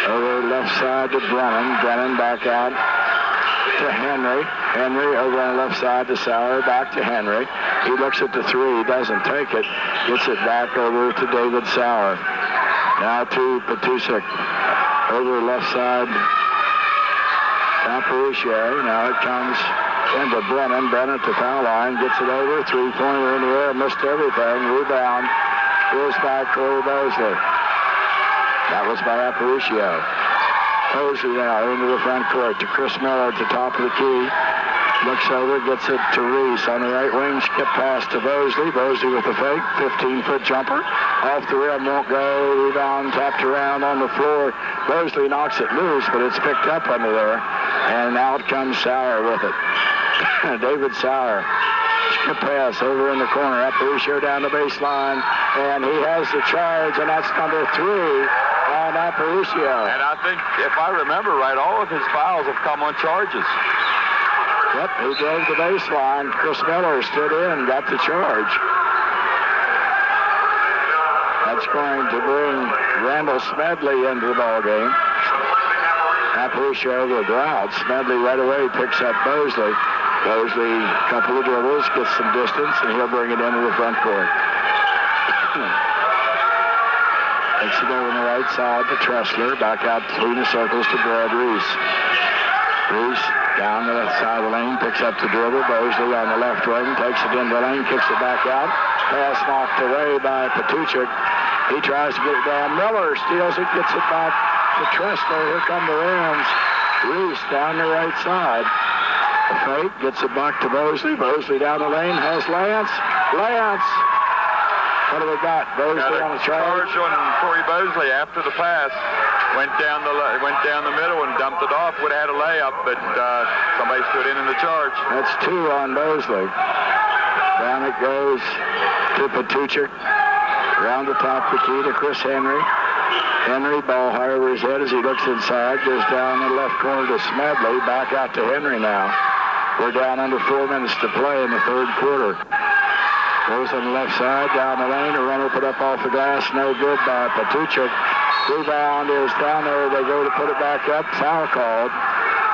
Over left side to Brennan. Brennan back out to Henry. Henry over on the left side to Sauer. Back to Henry. He looks at the 3. He doesn't take it. Gets it back over to David Sauer. Now to Patuchik. Over left side, Aparicio. Now it comes into Brennan. Brennan at the foul line. Gets it over. 3-pointer in the air. Missed everything. Rebound is by Corey Bosley. That was by Aparicio. Mosley now into the front court to Chris Miller at the top of the key. Looks over, gets it to Reese on the right wing. Skip pass to Mosley. Mosley with a fake. 15-foot jumper. Off the rim, won't go. Rebound tapped around on the floor. Mosley knocks it loose, but it's picked up under there. And out comes Sauer with it. David Sauer. Skip pass over in the corner. Aparicio down the baseline. And he has the charge, and that's number 3 on Aparicio. And I think, if I remember right, all of his fouls have come on charges. Yep, he drove the baseline. Chris Miller stood in, got the charge. That's going to bring Randall Smedley into the ballgame. Aparicio over the route. Smedley right away picks up Mosley. Mosley, a couple of dribbles, gets some distance, and he'll bring it into the front court. Takes it over on the right side to Tressler. Back out between the circles to Brad Reese. Reese down the left side of the lane, picks up the dribble. Mosley on the left wing, takes it into the lane, kicks it back out. Pass knocked away by Patuchik. He tries to get it down. Miller steals it, gets it back to Tressler. Here come the Rams. Reese down the right side. The fake, gets it back to Mosley. Mosley down the lane, has Lance. Lance! What have we got? Mosley on the charge. On Corey Mosley after the pass. Went down the middle and dumped it off. Would have had a layup, but somebody stood in the charge. That's 2 on Mosley. Down it goes to Patuchik. Around the top of the key to Chris Henry. Henry, ball high over his head as he looks inside. Goes down the left corner to Smedley. Back out to Henry now. We're down under 4 minutes to play in the third quarter. Goes on the left side, down the lane. A runner put up off the glass. No good by Patuchik. Rebound is down there. They go to put it back up. Foul called.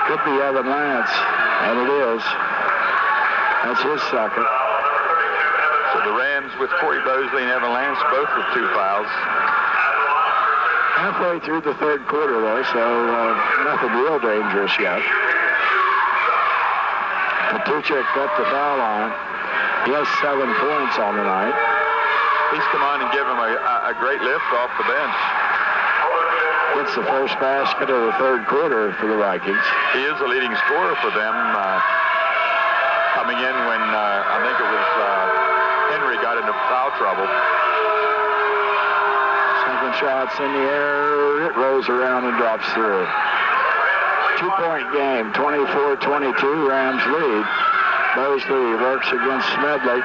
Could be Evan Lance. And it is. That's his second. So the Rams with Corey Mosley and Evan Lance both with 2 fouls. Halfway through the third quarter, though, so nothing real dangerous yet. Patuchik got the foul line. He has 7 points on the night. He's come on and give him a great lift off the bench. Gets the first basket of the third quarter for the Vikings. He is the leading scorer for them, coming in when I think it was Henry got into foul trouble. Second shot's in the air. It rolls around and drops through. 2-point game, 24-22, Rams lead. Mosley works against Smedley.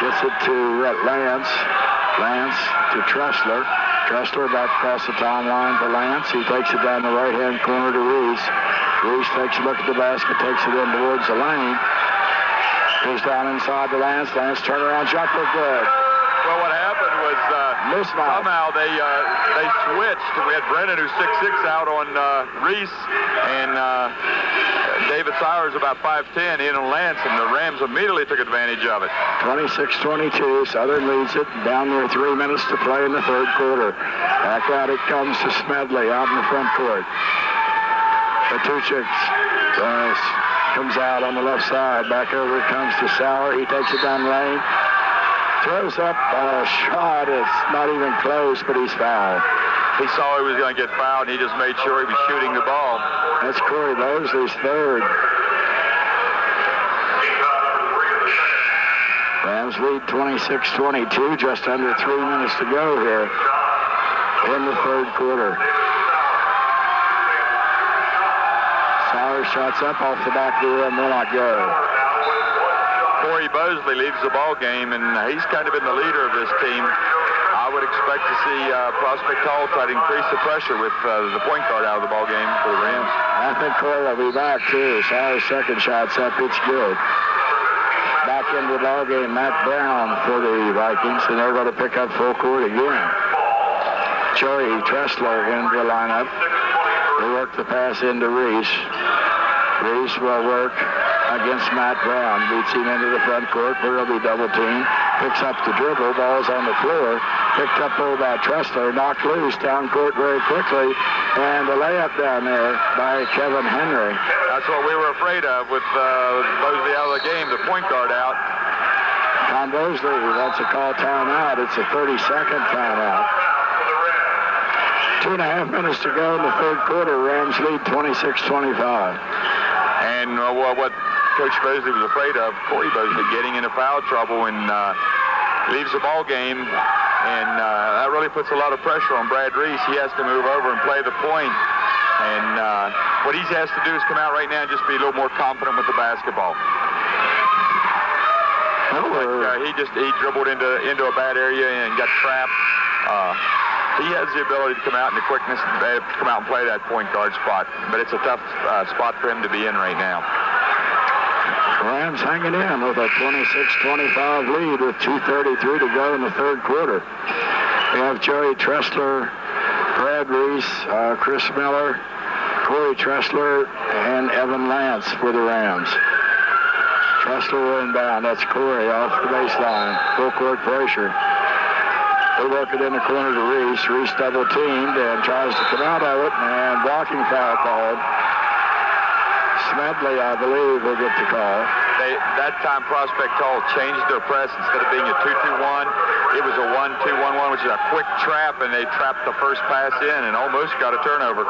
Gets it to Lance. Lance to Tressler. Tressler back across the timeline for Lance. He takes it down the right-hand corner to Reese. Reese takes a look at the basket, takes it in towards the lane. Goes down inside to Lance. Lance turnaround jumper, good. Well, what happened was somehow they switched. We had Brennan, who's 6'6", out on Reese, and David Sowers about 5'10", in on Lance, and the Rams immediately took advantage of it. 26-22, Southern leads it. Down there 3 minutes to play in the third quarter. Back out it comes to Smedley out in the front court. Patuchik comes out on the left side. Back over it comes to Sauer. He takes it down the lane. Throws up a shot. It's not even close, but he's fouled. He saw he was going to get fouled, and he just made sure he was shooting the ball. That's Corey Mosley's third. Rams lead 26-22, just under 3 minutes to go here in the third quarter. Sauer shots up off the back of the rim, will not go. Corey Mosley leads the ball game, and he's kind of been the leader of this team. I would expect to see Prospect Hall try to increase the pressure with the point guard out of the ball game for the Rams. I think Corey will be back, too. Sauer's second shot's up. It's good. Back into the ball game, Matt Brown for the Vikings, and they're going to pick up full court again. Joey Tressler into the lineup. They work the pass into Reese. Reese will work against Matt Brown. Beats him into the front court where he'll be double teamed. Picks up the dribble. Ball's on the floor. Picked up by Tressler. Knocked loose down court very quickly. And a layup down there by Kevin Henry. That's what we were afraid of with Mosley out of the game, the point guard out. Tom Mosley wants to call timeout. It's a 30-second timeout. 2.5 minutes to go in the third quarter. Rams lead 26-25. And what Coach Bosley was afraid of, Corey Bosley, getting into foul trouble and leaves the ball game. And that really puts a lot of pressure on Brad Reese. He has to move over and play the point. And what he has to do is come out right now and just be a little more confident with the basketball. He dribbled into a bad area and got trapped. He has the ability to come out and the quickness to come out and play that point guard spot. But it's a tough spot for him to be in right now. Rams hanging in with a 26-25 lead with 2:33 to go in the third quarter. We have Joey Tressler, Brad Reese, Chris Miller, Corey Tressler, and Evan Lance for the Rams. Tressler will inbound. That's Corey off the baseline. Full court pressure. They work it in the corner to Reese. Reese double teamed and tries to come out of it, and blocking foul called. Smedley, I believe, will get the call. That time Prospect Hall changed their press. Instead of being a 2-2-1, it was a 1-2-1-1, which is a quick trap, and they trapped the first pass in and almost got a turnover.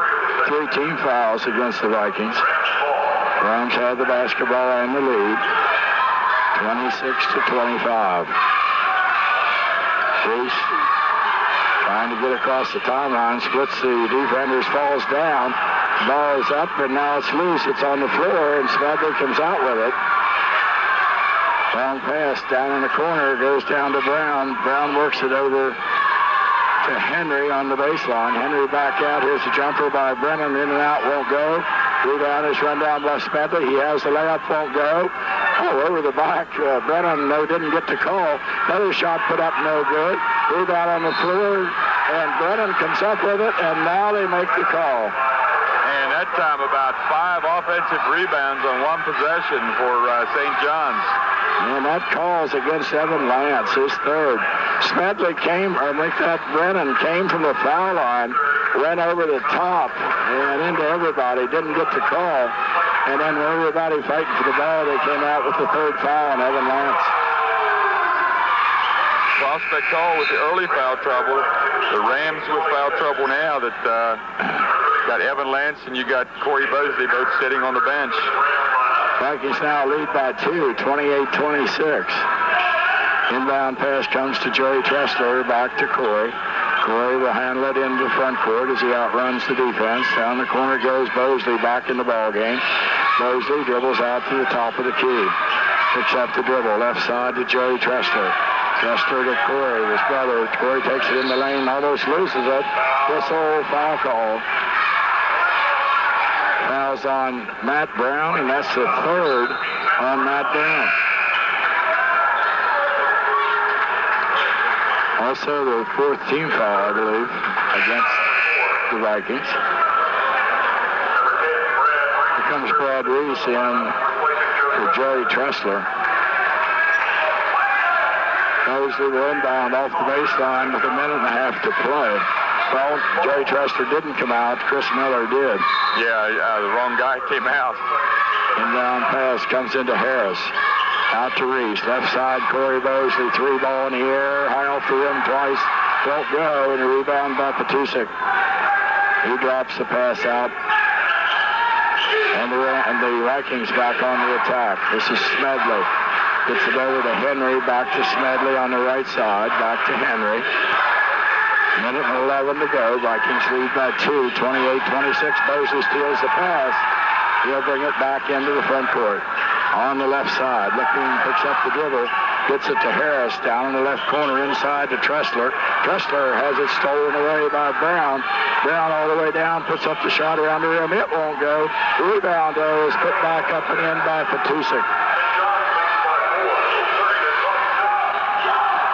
3 team fouls against the Vikings. Rams have the basketball and the lead. 26-25. Reese trying to get across the timeline, splits the defenders, falls down. Ball is up, and now it's loose. It's on the floor, and Smedley comes out with it. Long pass down in the corner, goes down to Brown. Brown works it over to Henry on the baseline. Henry back out. Here's a jumper by Brennan. In and out, won't go. Rebound is run down by Smedley. He has the layup, won't go. Oh, over the back. Brennan, no, didn't get the call. Another shot put up, no good. Rebound on the floor, and Brennan comes up with it, and now they make the call. And that time about 5 offensive rebounds on one possession for St. John's. And that call's against Evan Lance, his third. Smedley Brennan came from the foul line, went over the top and into everybody, didn't get the call. And then when everybody fighting for the ball, they came out with the third foul on Evan Lance. Prospect Hall with the early foul trouble. The Rams with foul trouble now that got Evan Lance and you got Corey Bosley both sitting on the bench. Vikings now lead by 2, 28-26. Inbound pass comes to Joey Tressler, back to Corey. Corey will handle it into the front court as he outruns the defense. Down the corner goes Bosley, back in the ballgame. Bosley dribbles out to the top of the key. Picks up the dribble, left side to Joey Tressler. Tressler to Corey, his brother. Corey takes it in the lane, almost loses it. Whistle, foul call. Fouls on Matt Brown, and that's the third on Matt Brown. Also the fourth team foul, I believe, against the Vikings. Here comes Brad Reese in for Joey Tressler. Mosley will inbound off the baseline with 1.5 minutes to play. Well, Joey Tressler didn't come out. Chris Miller did. Yeah, the wrong guy came out. Inbound pass comes into Harris. Out to Reese. Left side, Corey Bosley. 3 ball in the air. High off the rim twice. Won't go. And a rebound by Patusek. He drops the pass out. And the Vikings back on the attack. This is Smedley. Gets it over to Henry. Back to Smedley on the right side. Back to Henry. 1:11 to go. Vikings lead by 2, 28-26. Bosley steals the pass. He'll bring it back into the front court. On the left side, picks up the dribble, gets it to Harris, down in the left corner, inside to Tressler. Tressler has it stolen away by Brown. Brown all the way down, puts up the shot around the rim. It won't go. Rebound, though, is put back up and in by Patusek.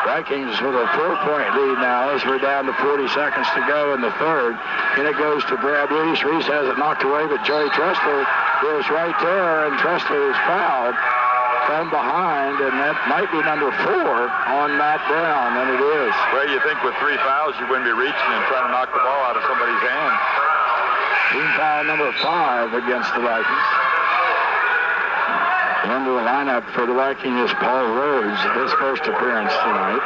Vikings with a 4-point lead now as we're down to 40 seconds to go in the third. And it goes to Brad Reese. Reese has it knocked away, but Joey Tressler is right there, and Tressler is fouled from behind, and that might be number 4 on Matt Brown, and it is. Well, you think with 3 fouls you wouldn't be reaching and trying to knock the ball out of somebody's hand. Team foul number 5 against the Vikings. Into the lineup for the Vikings is Paul Rhodes, his first appearance tonight.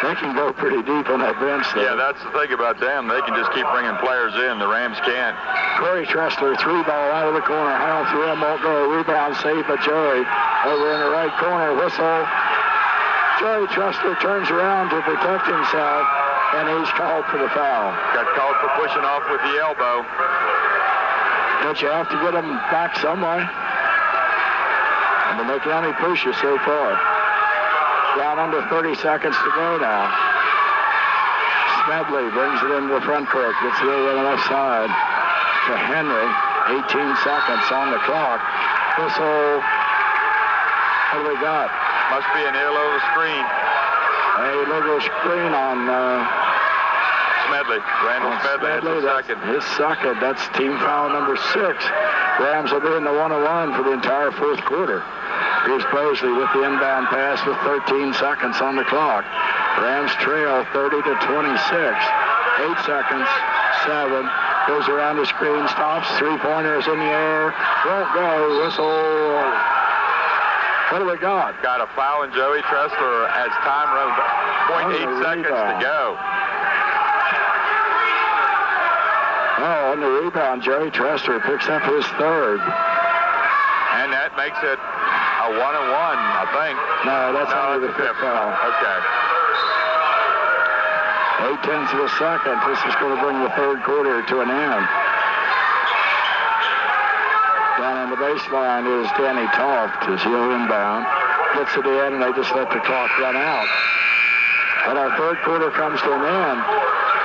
They can go pretty deep on that bench there. Yeah, that's the thing about them. They can just keep bringing players in. The Rams can't. Corey Tressler, 3-ball out of the corner. Howell through him, won't go. Rebound saved by Joey. Over in the right corner, whistle. Joey Tressler turns around to protect himself, and he's called for the foul. Got called for pushing off with the elbow. But you have to get him back some way. And they can only push you so far. Down under 30 seconds to go now. Smedley brings it into the front court. Gets it over on the left side to Henry. 18 seconds on the clock. Whistle. What do we got? Must be an illegal screen. A little screen on Smedley. Randall Smedley, his second. That's team foul number 6. Rams will be in the 1-on-1 for the entire fourth quarter. Here's Bosley with the inbound pass with 13 seconds on the clock. Rams trail 30 to 26. 8 seconds. 7. Goes around the screen. Stops. Three-pointers in the air. Won't go. Whistle. What do we got? Got a foul in Joey Tressler as time runs. 0.8 seconds to go. Oh, on the rebound, Joey Tressler picks up his third. And that makes it a 1-on-1, I think. No, that's only the fifth foul. Okay. 8/10 of a second. This is going to bring the third quarter to an end. Down on the baseline is Danny Toft as he'll inbound. Gets it in, and they just let the clock run out. And our third quarter comes to an end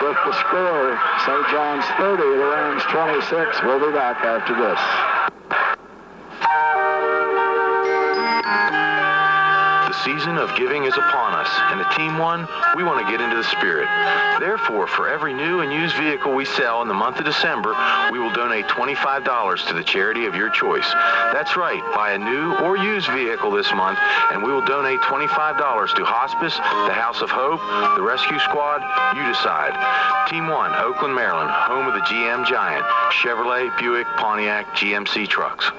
with the score, St. John's 30, the Rams 26. We'll be back after this. The season of giving is upon us, and at Team One, we want to get into the spirit. Therefore, for every new and used vehicle we sell in the month of December, we will donate $25 to the charity of your choice. That's right, buy a new or used vehicle this month, and we will donate $25 to Hospice, the House of Hope, the Rescue Squad. You decide. Team One, Oakland, Maryland, home of the GM Giant, Chevrolet, Buick, Pontiac, GMC trucks.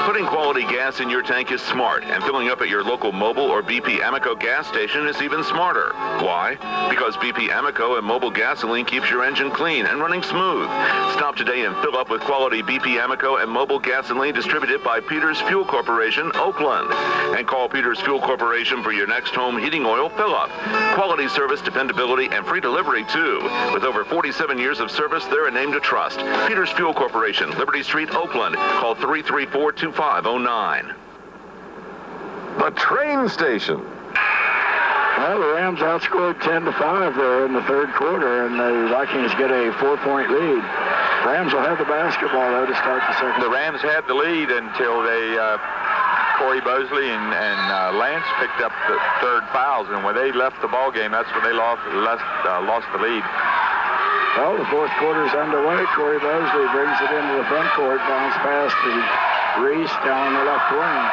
Putting quality gas in your tank is smart, and filling up at your local Mobil or BP Amoco gas station is even smarter. Why? Because BP Amoco and Mobil gasoline keeps your engine clean and running smooth. Stop today and fill up with quality BP Amoco and Mobil gasoline distributed by Peters Fuel Corporation, Oakland. And call Peters Fuel Corporation for your next home heating oil fill-up. Quality service, dependability, and free delivery, too. With over 47 years of service, they're a name to trust. Peters Fuel Corporation, Liberty Street, Oakland. Call 334-2509. The train station. Well, the Rams outscored 10-5 there in the third quarter, and the Vikings get a 4-point lead. Rams will have the basketball, though, to start the second. The Rams had the lead until they, Corey Bosley and Lance picked up the third fouls, and when they left the ball game, that's when they lost the lead. Well, the fourth quarter's underway. Corey Bosley brings it into the front court, bounce past the Reese down the left wing.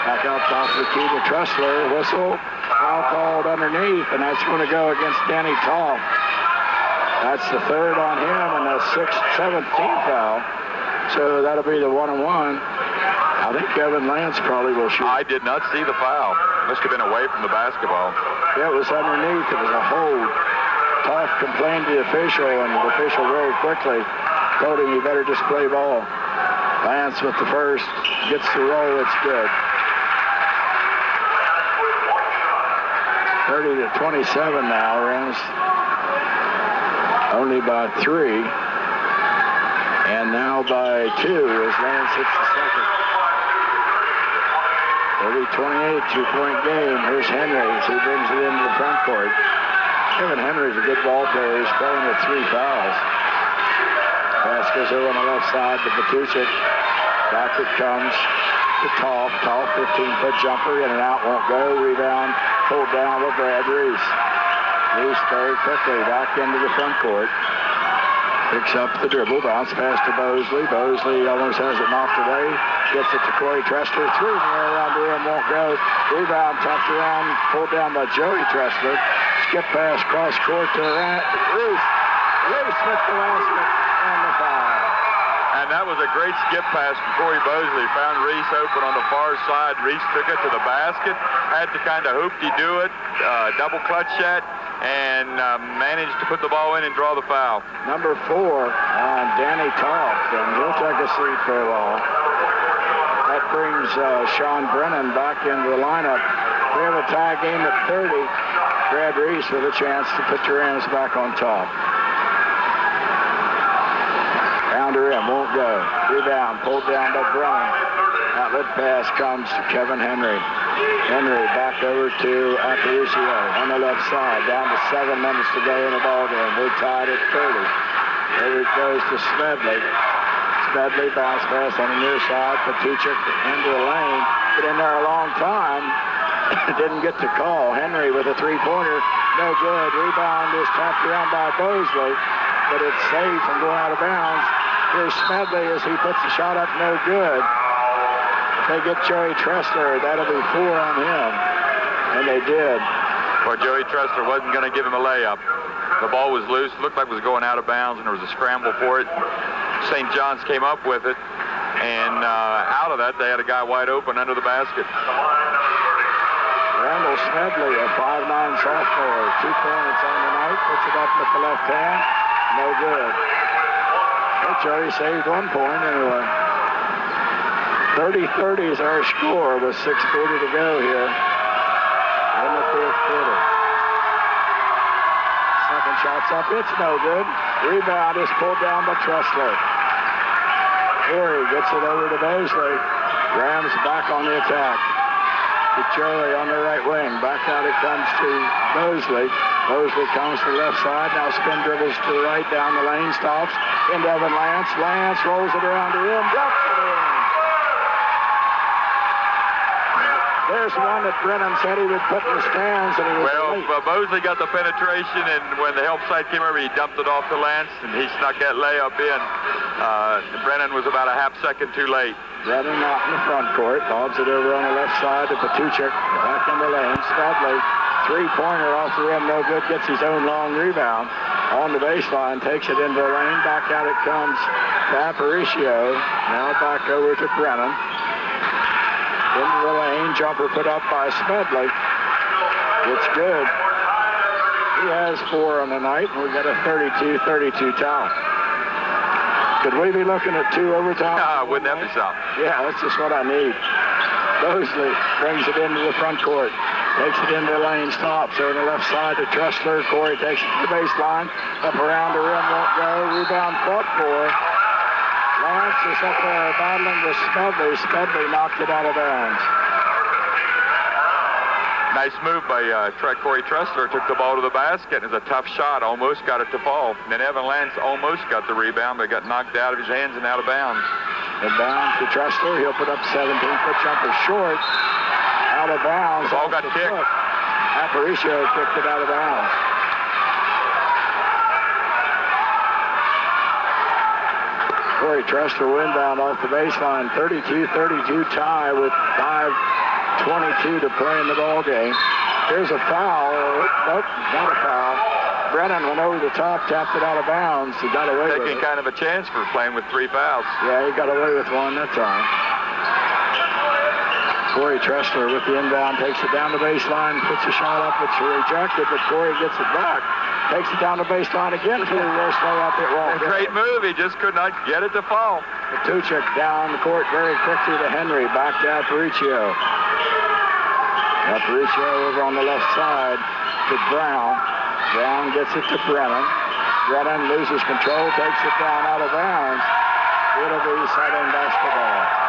Back out top of the key to Tressler. Whistle. Foul called underneath, and that's going to go against Danny Toft. That's the third on him, and the 17th foul. So that'll be the 1-on-1. I think Kevin Lance probably will shoot. I did not see the foul. Must have been away from the basketball. Yeah, it was underneath. It was a hold. Toft complained to the official, and the official very quickly told him he better just play ball. Lance with the first, gets the roll, it's good. 30 to 27 now, Rams only by 3. And now by 2 as Lance hits the second. 30-28, 2-point game. Here's Henry as he brings it into the front court. Kevin Henry's a good ball player. He's playing with 3 fouls. Pass goes over on the left side to Batusic. Back it comes to Toft. Toft, 15-foot jumper, in and out, won't go. Rebound, pulled down with Brad Reese. Reese very quickly back into the front court. Picks up the dribble, bounce pass to Bosley. Bosley almost has it knocked away. Gets it to Corey Tressler. Through the air around to him, won't go. Rebound, tossed around, pulled down by Joey Tressler. Skip pass, cross court to Reese. Reese with the basket and the foul. And that was a great skip pass from Corey Bosley. Found Reese open on the far side. Reese took it to the basket. had to kind of hoop-de-do it, double clutch shot, and managed to put the ball in and draw the foul. Number 4, Danny Toft, and he'll take a seat for a while. That brings Sean Brennan back into the lineup. We have a tie game at 30. Brad Reese with a chance to put the Rams back on top. Round to rim, won't go. Rebound, pulled down by Brennan. Outlet pass comes to Kevin Henry. Henry back over to Aparicio on the left side. Down to 7 minutes to go in the ball game. We're tied at 30. There it goes to Smedley. Smedley bounce pass on the near side. Patuchik into the lane. Been in there a long time. Didn't get the call. Henry with a three-pointer. No good. Rebound is tapped around by Bosley, but it's safe from going out of bounds. Here's Smedley as he puts the shot up. No good. If they get Joey Tressler, that'll be 4 on him. And they did. Well, Joey Tressler wasn't going to give him a layup. The ball was loose. Looked like it was going out of bounds, and there was a scramble for it. St. John's came up with it, and out of that, they had a guy wide open under the basket. Randall Smedley, a 5'9" sophomore, 2 points on the night, puts it up with the left hand, no good. Well, Joey saved 1 point anyway. 30-30 is our score with 6:40 to go here in the 4th quarter. Second shot's up, it's no good. Rebound is pulled down by Tressler. Corey gets it over to Bosley. Rams back on the attack. To Joey on the right wing. Back out it comes to Bosley. Bosley comes to the left side. Now spin dribbles to the right down the lane. Stops. Into Evan Lance. Lance rolls it around the rim. Drops it in. There's one that Brennan said he would put in the stands, and he was late. Mosley got the penetration, and when the help side came over, he dumped it off to Lance, and he snuck that layup in. Brennan was about a half second too late. Brennan out in the front court, lobs it over on the left side to Patuchik, back in the lane. Smedley, three-pointer off the rim, no good, gets his own long rebound. On the baseline, takes it into the lane, back out it comes to Aparicio. Now back over to Brennan. Into the lane, jumper put up by Smedley. It's good. He has 4 on the night, and we've got a 32-32 tie. Could we be looking at 2 overtime? Wouldn't that be something? Yeah, that's just what I need. Bosley brings it into the front court. Takes it into the lane, stops over the left side to Tressler. Corey takes it to the baseline. Up around the rim, won't go. Rebound fought for. Lance is up there battling with Smedley. Smedley knocked it out of bounds. Nice move by Corey Tressler. Took the ball to the basket. It was a tough shot. Almost got it to fall. And then Evan Lance almost got the rebound, but got knocked out of his hands and out of bounds. Inbound to Tressler. He'll put up 17-foot jumper short. Out of bounds. Ball got kicked. Aparicio kicked it out of bounds. Corey Tressler will inbound off the baseline. 32-32 tie with 5:22 to play in the ball game. Here's a foul. Nope, not a foul. Brennan went over the top, tapped it out of bounds. He got away with it. Taking kind of a chance for playing with 3 fouls. Yeah, he got away with one that time. Corey Tressler with the inbound, takes it down the baseline, puts a shot up. It's rejected, but Corey gets it back. Takes it down the baseline again for the reverse layup. It won't. A great move. He just could not get it to fall. Patuchik down the court very quickly to Henry. Back to Aparicio. Aparicio over on the left side to Brown. Brown gets it to Brennan. Brennan loses control, takes it down out of bounds. It'll be Southern basketball.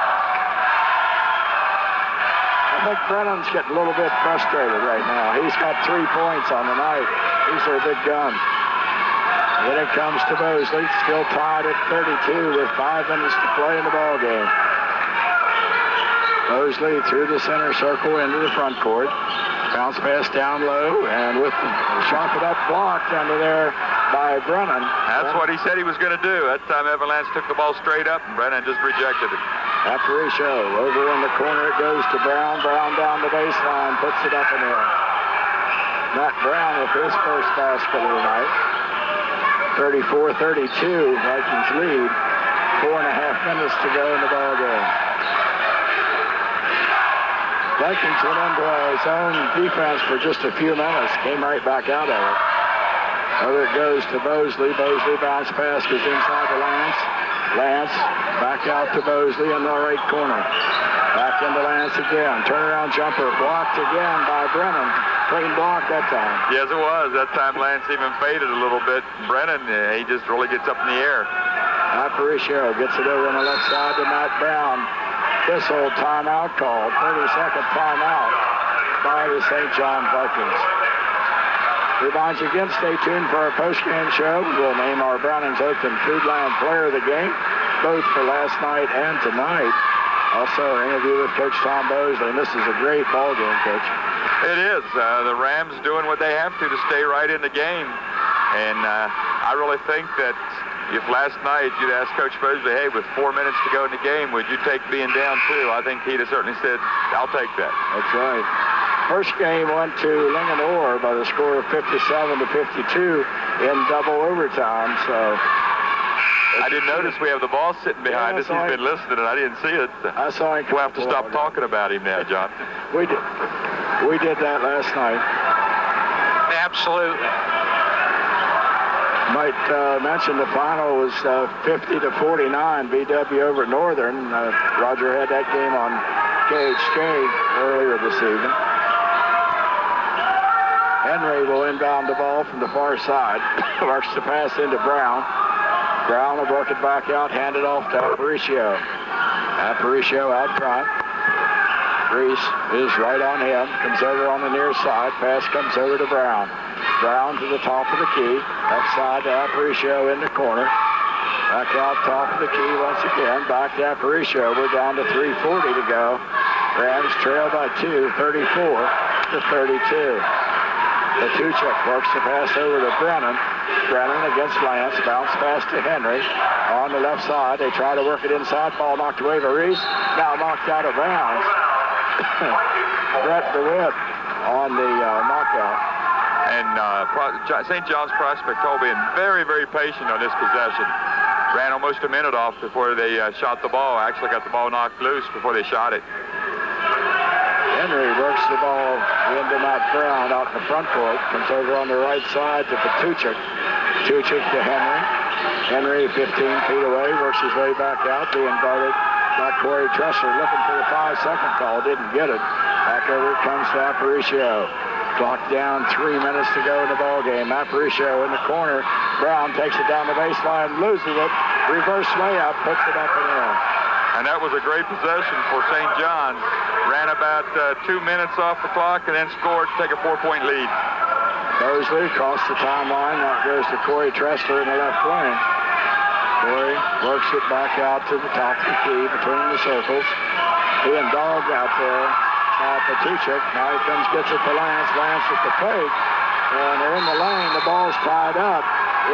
I think Brennan's getting a little bit frustrated right now. He's got 3 points on the night. He's their big gun. Then it comes to Bosley, still tied at 32 with 5 minutes to play in the ball game. Bosley through the center circle into the front court. Bounce pass down low, and with the shot it up blocked under there by Brennan. That's what he said he was going to do. That time Evan Lance took the ball straight up, and Brennan just rejected it. Aparicio over in the corner, it goes to Brown. Brown down the baseline, puts it up in there. Matt Brown with his first basket of the night. 34-32, Vikings lead. 4.5 minutes to go in the ball game. Vikings went into his own defense for just a few minutes. Came right back out of it. Over it goes to Bosley. Bosley bounce pass goes inside to Lance. Lance back out to Bosley in the right corner. Back into Lance again. Turnaround jumper blocked again by Brennan. Clean block that time. Yes, it was. That time Lance even faded a little bit. Brennan, he just really gets up in the air. Aparicio gets it over on the left side to Matt Brown. This old timeout called. 30-second timeout by the St. John Vikings. Reminds you again, stay tuned for our post-game show. We'll name our Brownings Oakland Foodland Player of the Game, both for last night and tonight. Also, our interview with Coach Tom Bosley. And this is a great ball game, Coach. It is. The Rams doing what they have to stay right in the game. And I really think that if last night you'd asked Coach Bosley, hey, with 4 minutes to go in the game, would you take being down 2? I think he'd have certainly said, I'll take that. That's right. First game went to Linganore by the score of 57-52 in double overtime. So I didn't notice we have the ball sitting behind us. He's been listening, and I didn't see it. I saw him. We'll have to stop talking about him now, John. We did that last night. Absolutely. Might mention the final was 50-49 BW over Northern. Roger had that game on KHK earlier this evening. Henry will inbound the ball from the far side. Works the pass into Brown. Brown will work it back out, hand it off to Aparicio. Aparicio out front. Reese is right on him. Comes over on the near side. Pass comes over to Brown. Brown to the top of the key. Left side to Aparicio in the corner. Back out top of the key once again. Back to Aparicio. We're down to 3:40 to go. Rams trail by 2, 34-32. Patuchek works the pass over to Brennan. Brennan against Lance. Bounce pass to Henry. On the left side, they try to work it inside. Ball knocked away by Reese. Now knocked out of bounds. Brett DeWitt on the knockout. And St. John's prospect Cole being very, very patient on this possession. Ran almost a minute off before they shot the ball. Actually got the ball knocked loose before they shot it. Henry works the ball into Matt Brown out in the front court. Comes over on the right side to Patuchek. Patuchek to Henry. Henry 15 feet away. Works his way back out. Being guarded by Corey Tressler. Looking for the 5-second call. Didn't get it. Back over it comes to Aparicio. Clock down, 3 minutes to go in the ball game. Aparicio in the corner. Brown takes it down the baseline. Loses it. Reverse layup. Puts it up and in. And that was a great possession for St. John. Ran about 2 minutes off the clock and then scored to take a 4-point lead. Bosley across the timeline. Now goes to Corey Tressler in the left wing. Corey works it back out to the top of the key between the circles. Being dogged out there. Patuchek. Now he comes, gets it to Lance. Lance at the fake. And they're in the lane. The ball's tied up.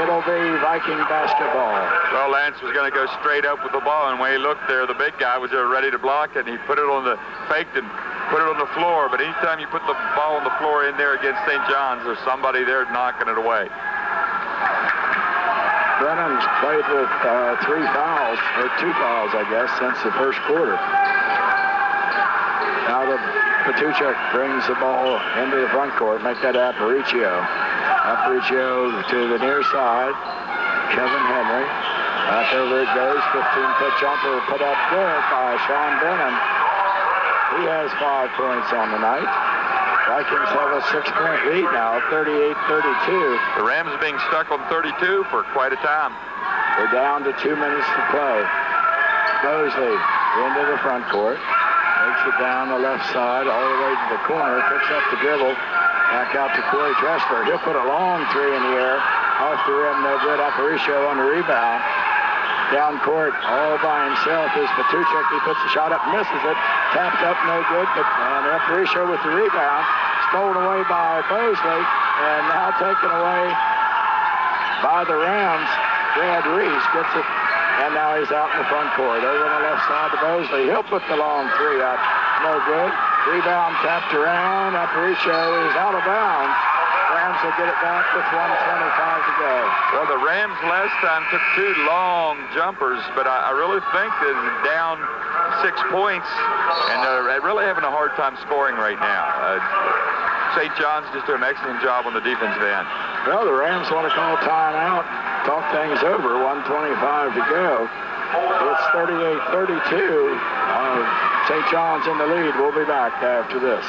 It'll be Viking basketball. Well, Lance was going to go straight up with the ball, and when he looked there, the big guy was there ready to block it, and he put it on the faked and put it on the floor. But anytime you put the ball on the floor in there against St. John's, there's somebody there knocking it away. Brennan's played with 3 fouls, or 2 fouls, I guess, since the first quarter. Now the Patuchek brings the ball into the front court. Make that Aparicio. Aparicio to the near side. Kevin Henry. Back over it goes. 15-foot jumper put up good by Sean Brennan. He has 5 points on the night. Vikings have a 6-point lead now, 38-32. The Rams being stuck on 32 for quite a time. We're down to 2 minutes to play. Bosley into the front court. Takes it down the left side all the way to the corner. Picks up the dribble. Back out to Corey Tressler. He'll put a long 3 in the air. Off the rim, no good. Aparicio on the rebound. Down court, all by himself is Patuchek. He puts the shot up, misses it. Tapped up, no good. And Aparicio with the rebound. Stolen away by Bosley. And now taken away by the Rams. Brad Reese gets it. And now he's out in the front court. Over on the left side to Bosley. He'll put the long 3 up. No good. Rebound tapped around. Aparicio is out of bounds. Rams will get it back with 1:25 to go. Well, the Rams last time took 2 long jumpers, but I really think that down 6 points, and they're really having a hard time scoring right now. St. John's just doing an excellent job on the defensive end. Well, the Rams want to call timeout, talk things over, 1:25 to go. It's 38-32. St. John's in the lead. We'll be back after this.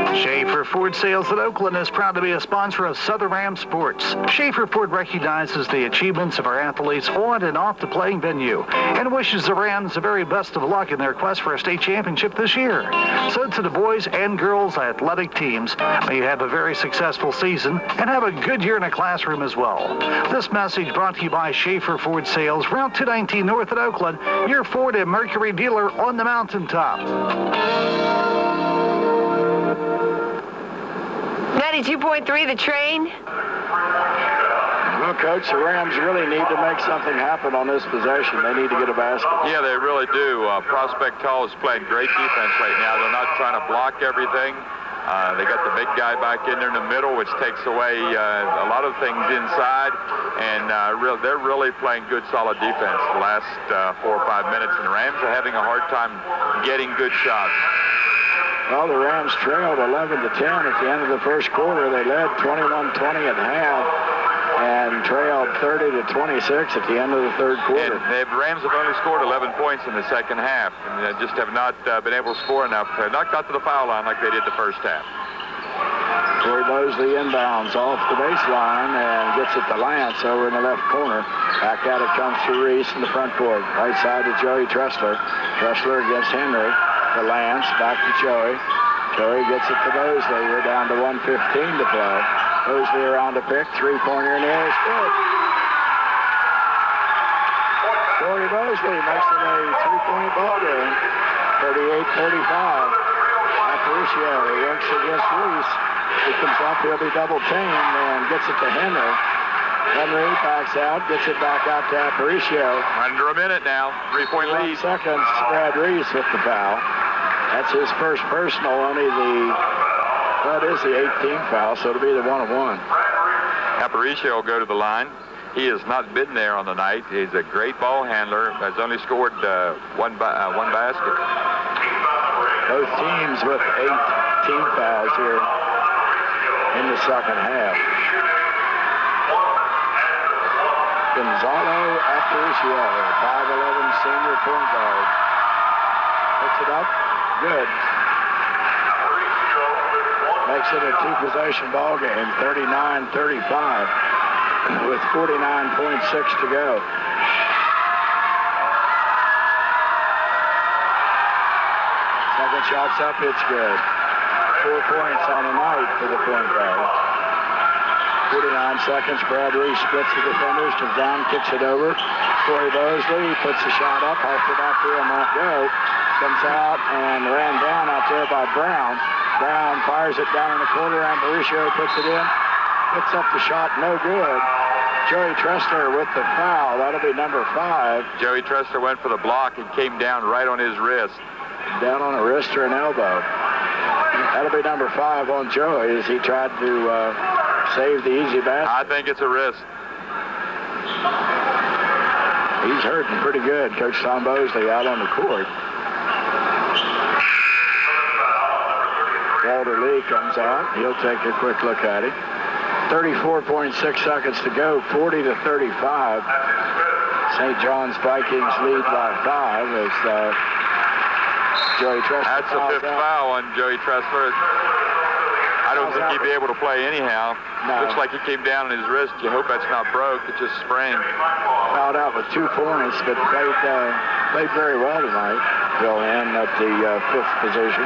Schaefer Ford Sales at Oakland is proud to be a sponsor of Southern Ram Sports. Schaefer Ford recognizes the achievements of our athletes on and off the playing venue and wishes the Rams the very best of luck in their quest for a state championship this year. So to the boys and girls athletic teams, may you have a very successful season and have a good year in the classroom as well. This message brought to you by Schaefer Ford Sales, Route 219 North at Oakland, your Ford and Mercury dealer on the mountaintop. 92.3, The Train. Well, Coach, the Rams really need to make something happen on this possession. They need to get a basket. Yeah, they really do. Prospect Hall is playing great defense right now. They're not trying to block everything. They got the big guy back in there in the middle, which takes away a lot of things inside. And they're really playing good, solid defense the last 4 or 5 minutes. And the Rams are having a hard time getting good shots. Well, the Rams trailed 11-10 at the end of the first quarter. They led 21-20 at half and trailed 30-26 at the end of the third quarter. And the Rams have only scored 11 points in the second half, and they just have not been able to score enough. They've not got to the foul line like they did the first half. Corey Mosley inbounds off the baseline and gets it to Lance over in the left corner. Back at it comes to Reese in the front court. Right side to Joey Tressler. Tressler against Henry. To Lance, back to Joey. Joey gets it to Mosley. We're down to 1:15 to play. Mosley around to pick. Three-pointer in the air is good. Corey Mosley makes it a three-point ball game. 38-35. Aparicio works against Reese. He comes up. He'll be double-teamed and gets it to Henry. Henry backs out, gets it back out to Aparicio. Under a minute now. 3-point lead. 1 seconds. Brad Reese with the foul. That's his first personal, only it is the 18th foul, so it'll be the 1-on-1. Aparicio will go to the line. He has not been there on the night. He's a great ball handler. Has only scored one basket. Both teams with 8 team fouls here in the second half. Gonzalo Aparicio, 5'11" senior point guard. Picks it up. Good. Makes it a two-possession ball game, 39-35, with 49.6 to go. Second shot's up, it's good. 4 points on the night for the point guard. 49 seconds, Brad Reese splits the defenders, comes down, kicks it over. Corey Mosley puts the shot up, Hartford out there and won't go. Comes out and ran down out there by Brown. Brown fires it down in the corner, and Aparicio puts it in. Puts up the shot, no good. Joey Tressler with the foul. That'll be number 5. Joey Tressler went for the block and came down right on his wrist. Down on a wrist or an elbow. That'll be number 5 on Joey as he tried to save the easy basket. I think it's a wrist. He's hurting pretty good. Coach Tom Mosley out on the court. Walter Lee comes out. He'll take a quick look at it. 34.6 seconds to go, 40-35. St. John's Vikings lead by 5 as Joey Tressler. That's the 5th foul on Joey Tressler. I don't think he'd be able to play anyhow. No. Looks like he came down on his wrist. You hope that's not broke. It's just sprained. Fouled out with 2 points, but played very well tonight. Bill in at the 5th position.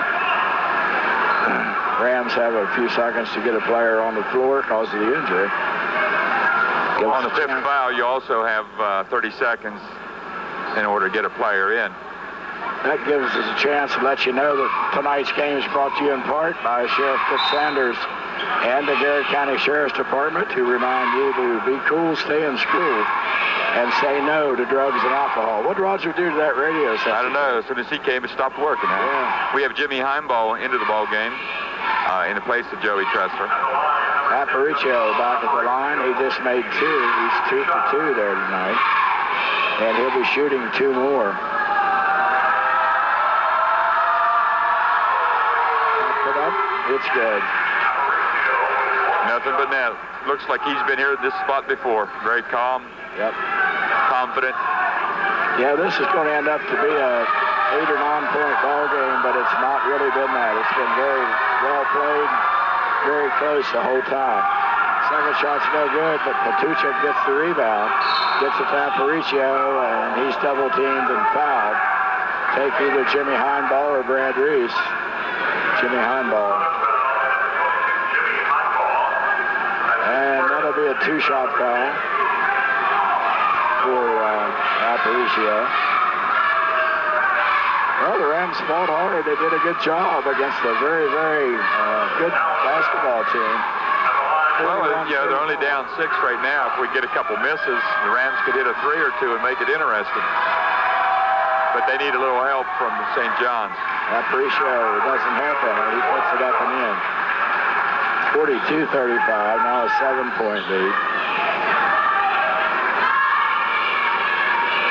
Rams have a few seconds to get a player on the floor because of the injury. On the 5th foul, you also have 30 seconds in order to get a player in. That gives us a chance to let you know that tonight's game is brought to you in part by Sheriff Dick Sanders and the Garrett County Sheriff's Department, who remind you to be cool, stay in school, and say no to drugs and alcohol. What did Roger do to that radio set? I don't know. As soon as he came, it stopped working. Yeah. We have Jimmy Heimball into the ball game in the place of Joey Tressler. Aparicio back at the line. He just made 2. He's 2 for 2 there tonight. And he'll be shooting 2 more. That's good. Nothing but net. Looks like he's been here at this spot before. Very calm. Yep. Confident. Yeah, this is going to end up to be a 8 or 9 point ball game, but it's not really been that. It's been very well played, very close the whole time. Second shot's no good, but Patucha gets the rebound, gets it to Aparicio, and he's double teamed and fouled. Take either Jimmy Heinball or Brad Reese. Jimmy Heinball. And that'll be a 2-shot foul for Aparicio. Well, the Rams fought hard. They did a good job against a very, very good basketball team. Well, yeah, they're only down 6 right now. If we get a couple misses, the Rams could hit a 3 or 2 and make it interesting. But they need a little help from St. John's. Aparicio doesn't have that. He puts it up and in. 42-35, now a 7-point lead.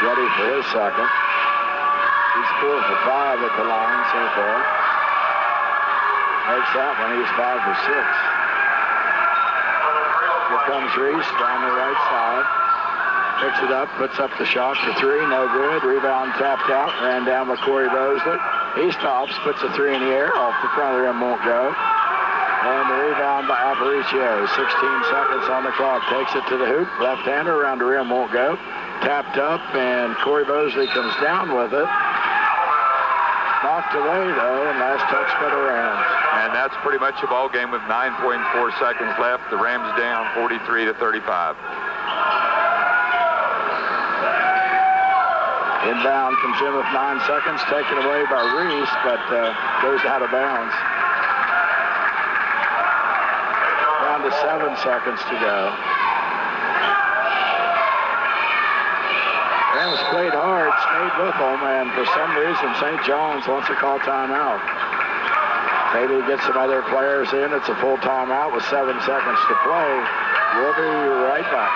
Ready for his second. He's 4 for 5 at the line so far. Makes that one. He's 5 for 6. Here comes Reese down the right side. Picks it up, puts up the shot for 3, no good. Rebound tapped out, ran down by Corey Bosley. He stops, puts a 3 in the air, off the front of the rim, won't go. And the rebound by Aparicio, 16 seconds on the clock. Takes it to the hoop, left-hander around the rim, won't go. Tapped up, and Corey Bosley comes down with it. Knocked away, though, and last touch for the Rams. And that's pretty much a ball game with 9.4 seconds left. The Rams down 43-35. Inbound comes in with 9 seconds, taken away by Reese, but goes out of bounds. Down to 7 seconds to go. Rams played hard, stayed with them, and for some reason, St. John's wants to call timeout. Maybe get some other players in. It's a full timeout with 7 seconds to play. We'll be right back.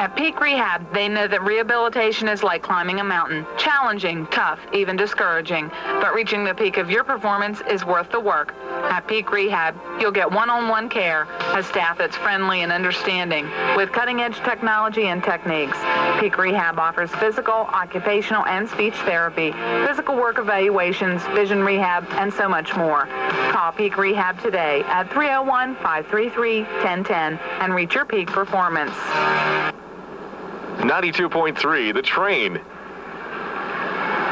At Peak Rehab, they know that rehabilitation is like climbing a mountain. Challenging, tough, even discouraging. But reaching the peak of your performance is worth the work. At Peak Rehab, you'll get one-on-one care, a staff that's friendly and understanding, with cutting-edge technology and techniques. Peak Rehab offers physical, occupational, and speech therapy, physical work evaluations, vision rehab, and so much more. Call Peak Rehab today at 301-533-1010 and reach your peak performance. 92.3, The Train.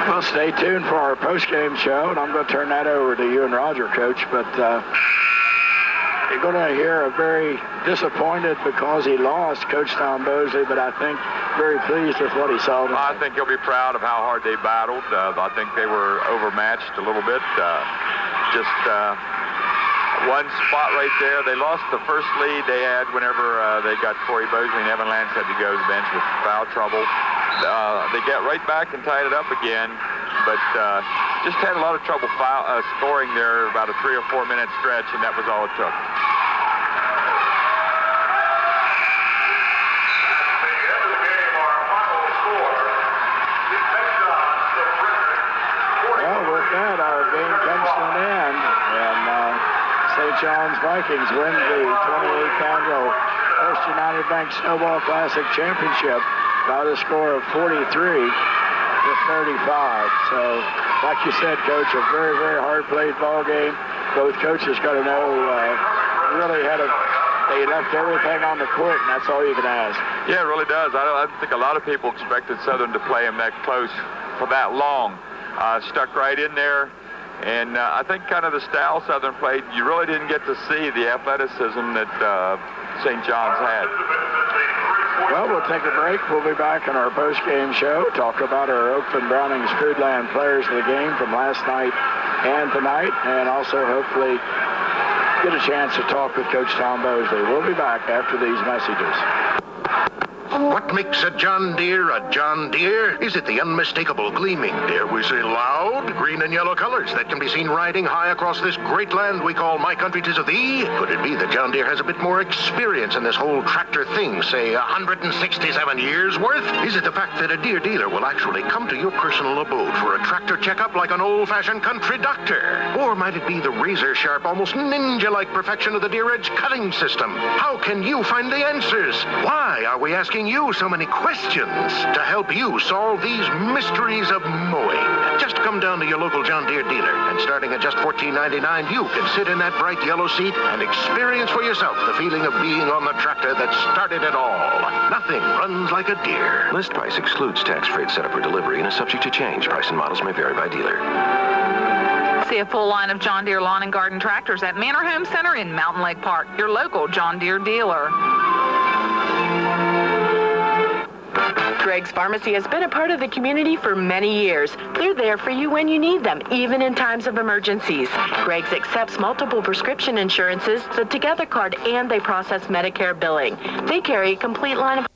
Well, stay tuned for our post-game show, and I'm going to turn that over to you and Roger, Coach. But you're going to hear a very disappointed because he lost, Coach Tom Bosley, but I think very pleased with what he saw tonight. I think he'll be proud of how hard they battled. I think they were overmatched a little bit. One spot right there. They lost the first lead they had whenever they got Corey Bosley, and Evan Lance had to go to the bench with foul trouble. They got right back and tied it up again, but just had a lot of trouble scoring there about a 3 or 4 minute stretch, and that was all it took. Well, with that, our game comes to an end, and St. John's Vikings win the 28th annual First United Bank Snowball Classic Championship by the score of 43-35. So, like you said, Coach, a very, very hard-played ball game. Both coaches got to know really they left everything on the court, and that's all you can ask. Yeah, it really does. I think a lot of people expected Southern to play them that close for that long. Stuck right in there. And I think kind of the style Southern played, you really didn't get to see the athleticism that St. John's had. Well, we'll take a break. We'll be back in our post-game show, talk about our Oakland Brownings Foodland players of the game from last night and tonight, and also hopefully get a chance to talk with Coach Tom Bosley. We'll be back after these messages. What makes a John Deere a John Deere? Is it the unmistakable gleaming, dare we say loud, green and yellow colors that can be seen riding high across this great land we call my country 'tis of thee? Could it be that John Deere has a bit more experience in this whole tractor thing, say 167 years worth? Is it the fact that a Deere dealer will actually come to your personal abode for a tractor checkup like an old-fashioned country doctor? Or might it be the razor-sharp, almost ninja-like perfection of the Deere Edge cutting system? How can you find the answers? Why are we asking you so many questions to help you solve these mysteries of mowing? Just come down to your local John Deere dealer, and starting at just $14.99, you can sit in that bright yellow seat and experience for yourself the feeling of being on the tractor that started it all. Nothing runs like a Deere. List price excludes tax, freight, setup, or delivery and is subject to change. Price and models may vary by dealer. See a full line of John Deere lawn and garden tractors at Manor Home Center in Mountain Lake Park, your local John Deere dealer. Greg's Pharmacy has been a part of the community for many years. They're there for you when you need them, even in times of emergencies. Greg's accepts multiple prescription insurances, the Together card, and they process Medicare billing. They carry a complete line of